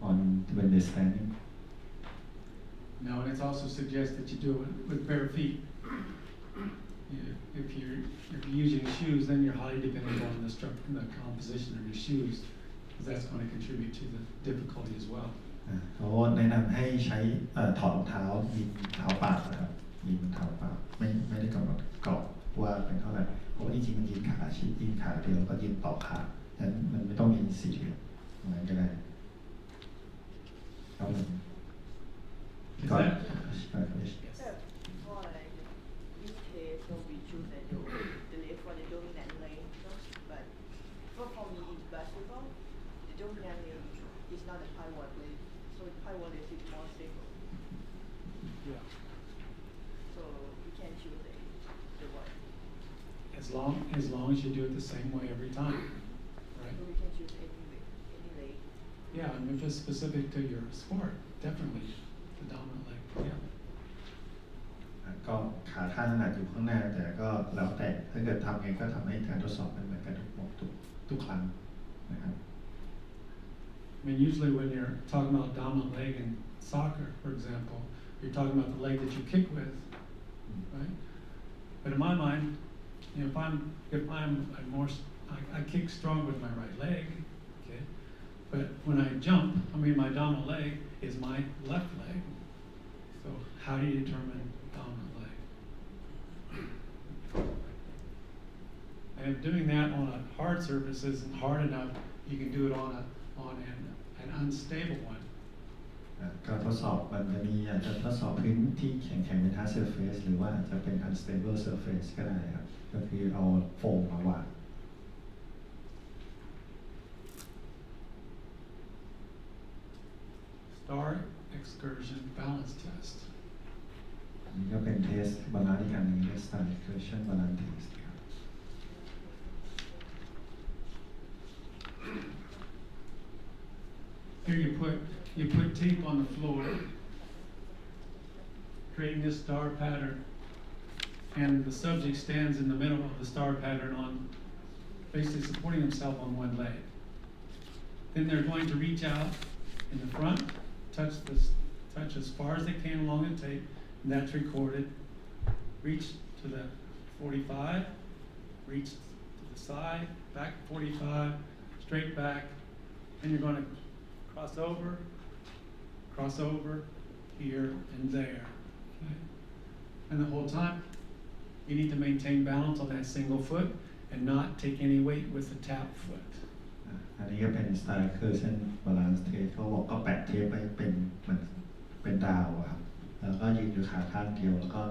on when they're standing? No, and it's also suggests that you do it with bare feet. If you're using shoes, then you're highly dependent on the composition of your shoes, because that's going to contribute to the difficulty as well. เขาแนะนำให้ใช้ถอดรองเท้ายิงเท้าเปล่านะครับยิงเท้าเปล่าไม่ได้กำหนดกรอบว่าเป็นเท่าไหร่เพราะว่าจริงๆมันยิงขาชิดยิงขาเดียวแล้วก็ยิงต่อขาฉะนั้นมันไม่ต้องมี4เหลี่ยมอะไรก็ได้ครับผมก่อน the left for the dominant leg, but for me in basketball, the dominant leg is not a pivot leg, so the pivot leg is more stable. Yeah. So you can choose the one. As long as you do it the same way every time, right? So we can choose any leg. Yeah, and if it's specific to your sport, definitely the dominant leg. Yeah. ก็ขาท่าถนัดอยู่ข้างหน้าแต่ก็แล้วแต่ถ้าเกิดทำไงก็ทำให้การทดสอบมันเหมือนกันทุกครั้งนะครับ I mean, usually when you're talking about dominant leg in soccer, for example, you're talking about the leg that you kick with, right? But in my mind, you know, if I'm more, I kick strong with my right leg, okay? But when I jump, I mean, my dominant leg is my left leg. So how do you determine dominant leg? And if doing that on a hard surface isn't hard enough, you can do it on an unstable one. ก็ทดสอบมันจะมีอาจจะทดสอบพื้นที่แข็งๆเป็น hard surface หรือว่าจะเป็น unstable surface ก็ได้ครับก็คือเอาโฟมมาวาง Star excursion balance test. นี่ก็เป็นเทสบาลานซ์อีกอันหนึ่งเรียก Star Excursion Balance Test ครับ Here you put tape on the floor, creating this star pattern, and the subject stands in the middle of the star pattern on basically supporting himself on one leg. Then they're going to reach out in the front, touch as far as they can along the tape, and that's recorded. Reach to the 45, reach to the side, back 45, straight back, and you're going to cross over, here and there. Okay? And the whole time, you need to maintain balance on that single foot and not take any weight with the tap foot. อันนี้ก็เป็น Star Excursion Balance Test เขาบอกก็แปะเทปไปเป็นดาวครับแล้วก็ยืนอยู่ขาข้างเดียวแล้วก็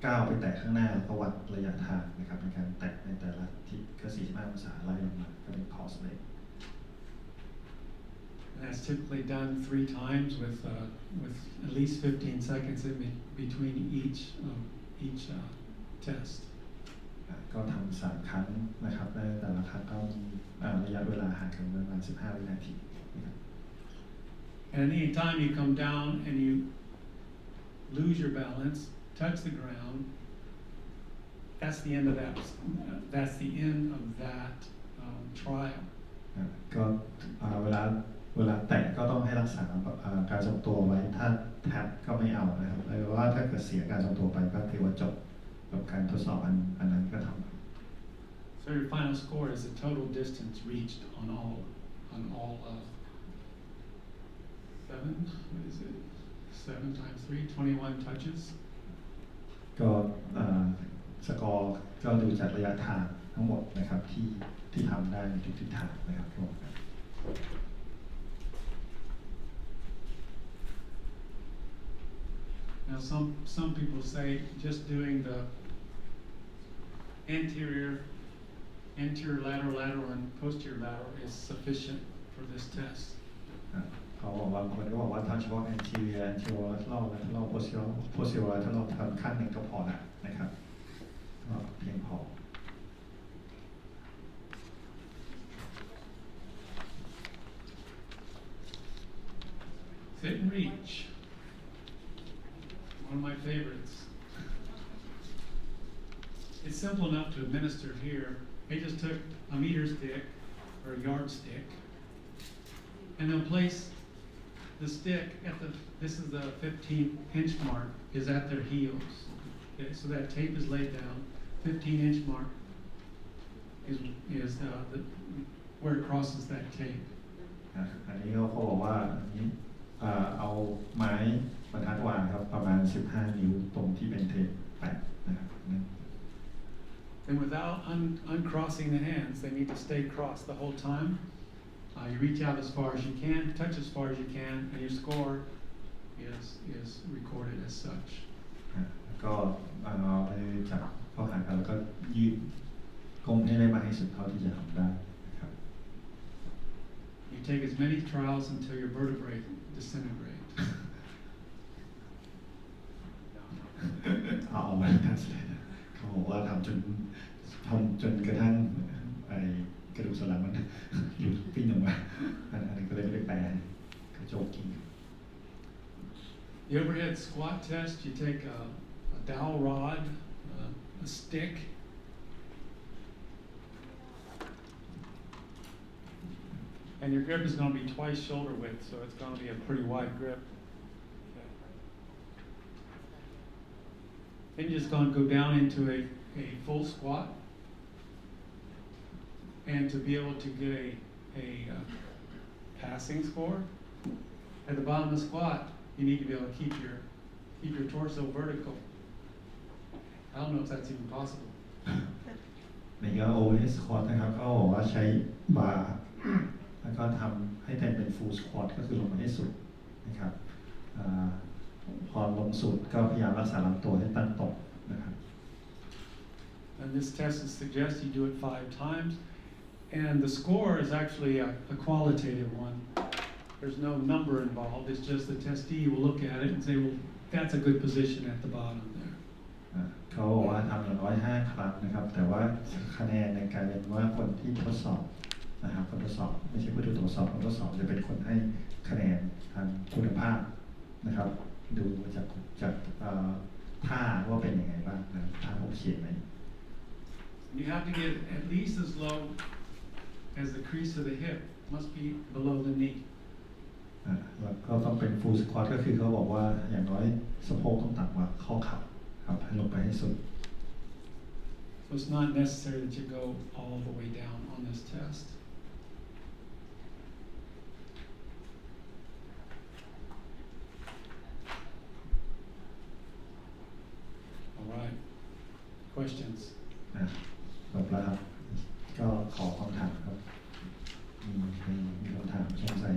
ก้าวไปแตะข้างหน้าแล้วก็วัดระยะทางนะครับในการแตะในแต่ละทิศก็45องศาไล่ลงมาก็เป็น cross leg. And that's typically done 3 times with at least 15 seconds in between each test. ก็ทำ3 ครั้งนะครับในแต่ละครั้งก็มีระยะเวลาห่างกันประมาณ15 วินาทีนะครับ And any time you come down and you lose your balance, touch the ground, that's the end of that. That's the end of that trial. ก็เวลาแตะก็ต้องให้รักษาการทรงตัวไว้ถ้าแท็บก็ไม่เอานะครับเพราะว่าถ้าเกิดเสียการทรงตัวไปก็ถือว่าจบกับการทดสอบอันนั้นก็ทำ So your final score is the total distance reached on on all 7 times 3, 21 touches. ก็สกอร์ก็ดูจากระยะทางทั้งหมดนะครับที่ทำได้ในทุกทิศทางนะครับผม Now some people say just doing the anterior lateral and posterior lateral is sufficient for this test. เขาบอกว่าคนก็บอกว่าทำเฉพาะ anterior lateral lateral posterior lateral ทำขั้นหนึ่งก็พอละนะครับก็เพียงพอ Sit and reach. One of my favorites. It's simple enough to administer here. They just took a meter stick or a yardstick and they'll place the stick at this is the 15-inch mark is at their heels. Okay, so that tape is laid down. 15-inch mark is where it crosses that tape. อันนี้เขาบอกว่าเอาไม้บรรทัดวางครับประมาณ15นิ้วตรงที่เป็นเทปแปะนะครับ And without uncrossing the hands, they need to stay crossed the whole time. You reach out as far as you can, touch as far as you can, and your score is recorded as such. ก็เอาไปจับเข้าหากันแล้วก็ยืดก้มให้ได้มากที่สุดเท่าที่จะทำได้นะครับ You take as many trials until your vertebrae disintegrate. เอาไว้ทันเลยนะเขาบอกว่าทำจนกระทั่งไอ้กระดูกสันหลังมันอยู่ปิ้นออกมาอันนี้ก็เลยไม่ได้แปลกระโจกกิน The overhead squat test, you take a dowel rod, a stick, and your grip is going to be twice shoulder width, so it's going to be a pretty wide grip. Then you're just going to go down into a full squat, and to be able to get a passing score at the bottom of the squat, you need to be able to keep your torso vertical. I don't know if that's even possible. ในก็ overhead squat นะครับเขาบอกว่าใช้บาร์แล้วก็ทำให้เป็น full squat ก็คือลงมาให้สุดนะครับพอลงสุดก็พยายามรักษาลำตัวให้ตั้งตรงนะครับ And this test suggests you do it 5 times, and the score is actually a qualitative one. There's no number involved. It's just the testee will look at it and say, well, that's a good position at the bottom there. เขาบอกว่าทำอย่างน้อย5 ครั้งนะครับแต่ว่าคะแนนในการเรียนว่าคนที่ทดสอบนะครับคนทดสอบไม่ใช่ผู้ตรวจสอบคนทดสอบจะเป็นคนให้คะแนนทางคุณภาพนะครับดูจากท่าว่าเป็นยังไงบ้างนะท่าโอเคไหม You have to get at least as low as the crease of the hip. Must be below the knee. แล้วก็ต้องเป็น full squat ก็คือเขาบอกว่าอย่างน้อยสะโพกต้องต่ำกว่าข้อเข่าครับให้ลงไปให้สุด So it's not necessary that you go all the way down on this test. All right. Questions? จบแล้วครับก็ขอคำถามครับมีคำถามสงสัย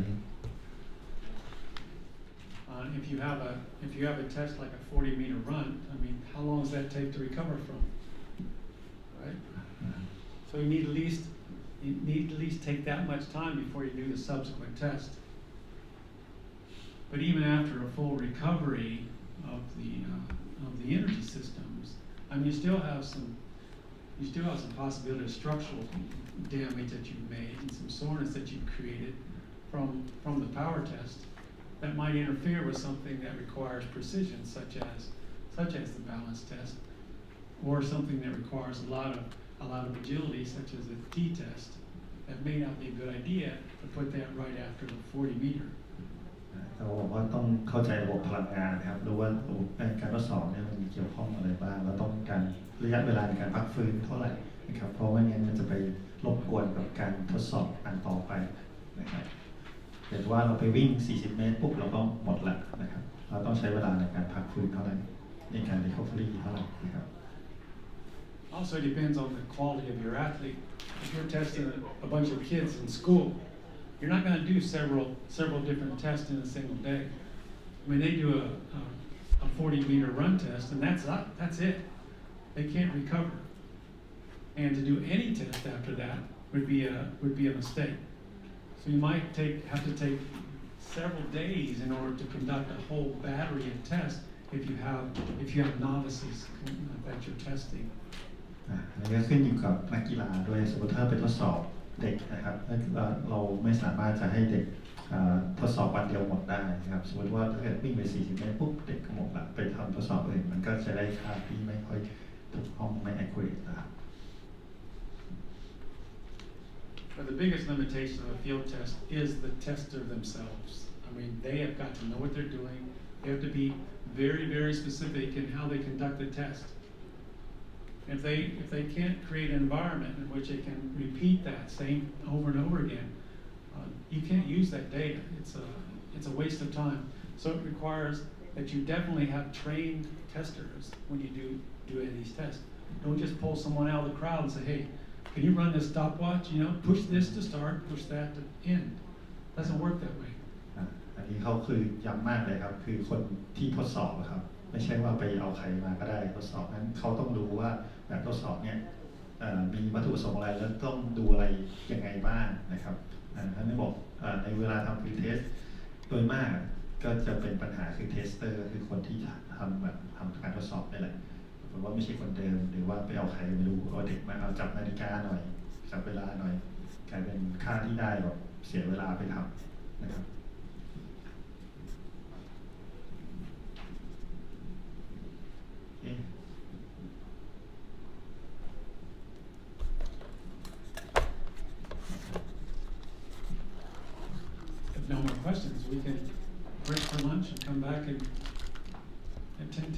If you have a test like a 40-meter run, I mean, how long does that take to recover from? Right? So you need at least take that much time before you do the subsequent test. But even after a full recovery of the energy systems, I mean, you still have some possibility of structural damage that you've made and some soreness that you've created from the power test that might interfere with something that requires precision, such as the balance test, or something that requires a lot of agility, such as a T-test. That may not be a good idea to put that right after the 40-meter. เราบอกว่าต้องเข้าใจระบบพลังงานนะครับรู้ว่าการทดสอบเนี่ยมันมีเกี่ยวข้องอะไรบ้างแล้วต้องการระยะเวลาในการพักฟื้นเท่าไหร่นะครับเพราะว่างั้นมันจะไปรบกวนกับการทดสอบอันต่อไป นะครับเห็นว่าเราไปวิ่ง40 เมตรปุ๊บเราก็หมดละนะครับเราต้องใช้เวลาในการพักฟื้นเท่าไหร่ในการ recovery เท่าไหร่นะครับ Also depends on the quality of your athlete. If you're testing a bunch of kids in school, you're not going to do several different tests in a single day. I mean, they do a 40-meter run test, and that's it. They can't recover. And to do any test after that would be a mistake. So you might have to take several days in order to conduct a whole battery of tests if you have novices that you're testing. อันนี้ก็ขึ้นอยู่กับนักกีฬาด้วยสมมติถ้าไปทดสอบเด็กนะครับเราไม่สามารถจะให้เด็กทดสอบวันเดียวหมดได้นะครับสมมติว่าถ้าเกิดวิ่งไป40 เมตรปุ๊บเด็กก็หมดละไปทำทดสอบอื่นมันก็จะได้ค่าที่ไม่ค่อยถูกต้องไม่ accurate นะครับ But the biggest limitation of a field test is the tester themselves. I mean, they have got to know what they're doing. They have to be very, very specific in how they conduct the test. If they can't create an environment in which they can repeat that same over and over again, you can't use that data. It's a waste of time. So it requires that you definitely have trained testers when you do any of these tests. Don't just pull someone out of the crowd and say, hey, can you run this stopwatch? Push this to start, push that to end. It doesn't work that way. อันนี้เขาคือย้ำมากเลยครับคือคนที่ทดสอบครับไม่ใช่ว่าไปเอาใครมาก็ได้ทดสอบนั้นเขาต้องรู้ว่าแบบทดสอบเนี่ยมีวัตถุประสงค์อะไรแล้วต้องดูอะไรยังไงบ้างนะครับท่านได้บอกในเวลาทำฟิลเทสโดยมากก็จะเป็นปัญหาคือเทสเตอร์คือคนที่ทำการทดสอบนี่แหละหรือว่าไม่ใช่คนเดิมหรือว่าไปเอาใครไม่รู้เอาเด็กมาเอาจับนาฬิกาหน่อยจับเวลาหน่อยกลายเป็นค่าที่ได้แบบเสียเวลาไปทำนะครับ If no more questions, we can break for lunch and come back at 10:10.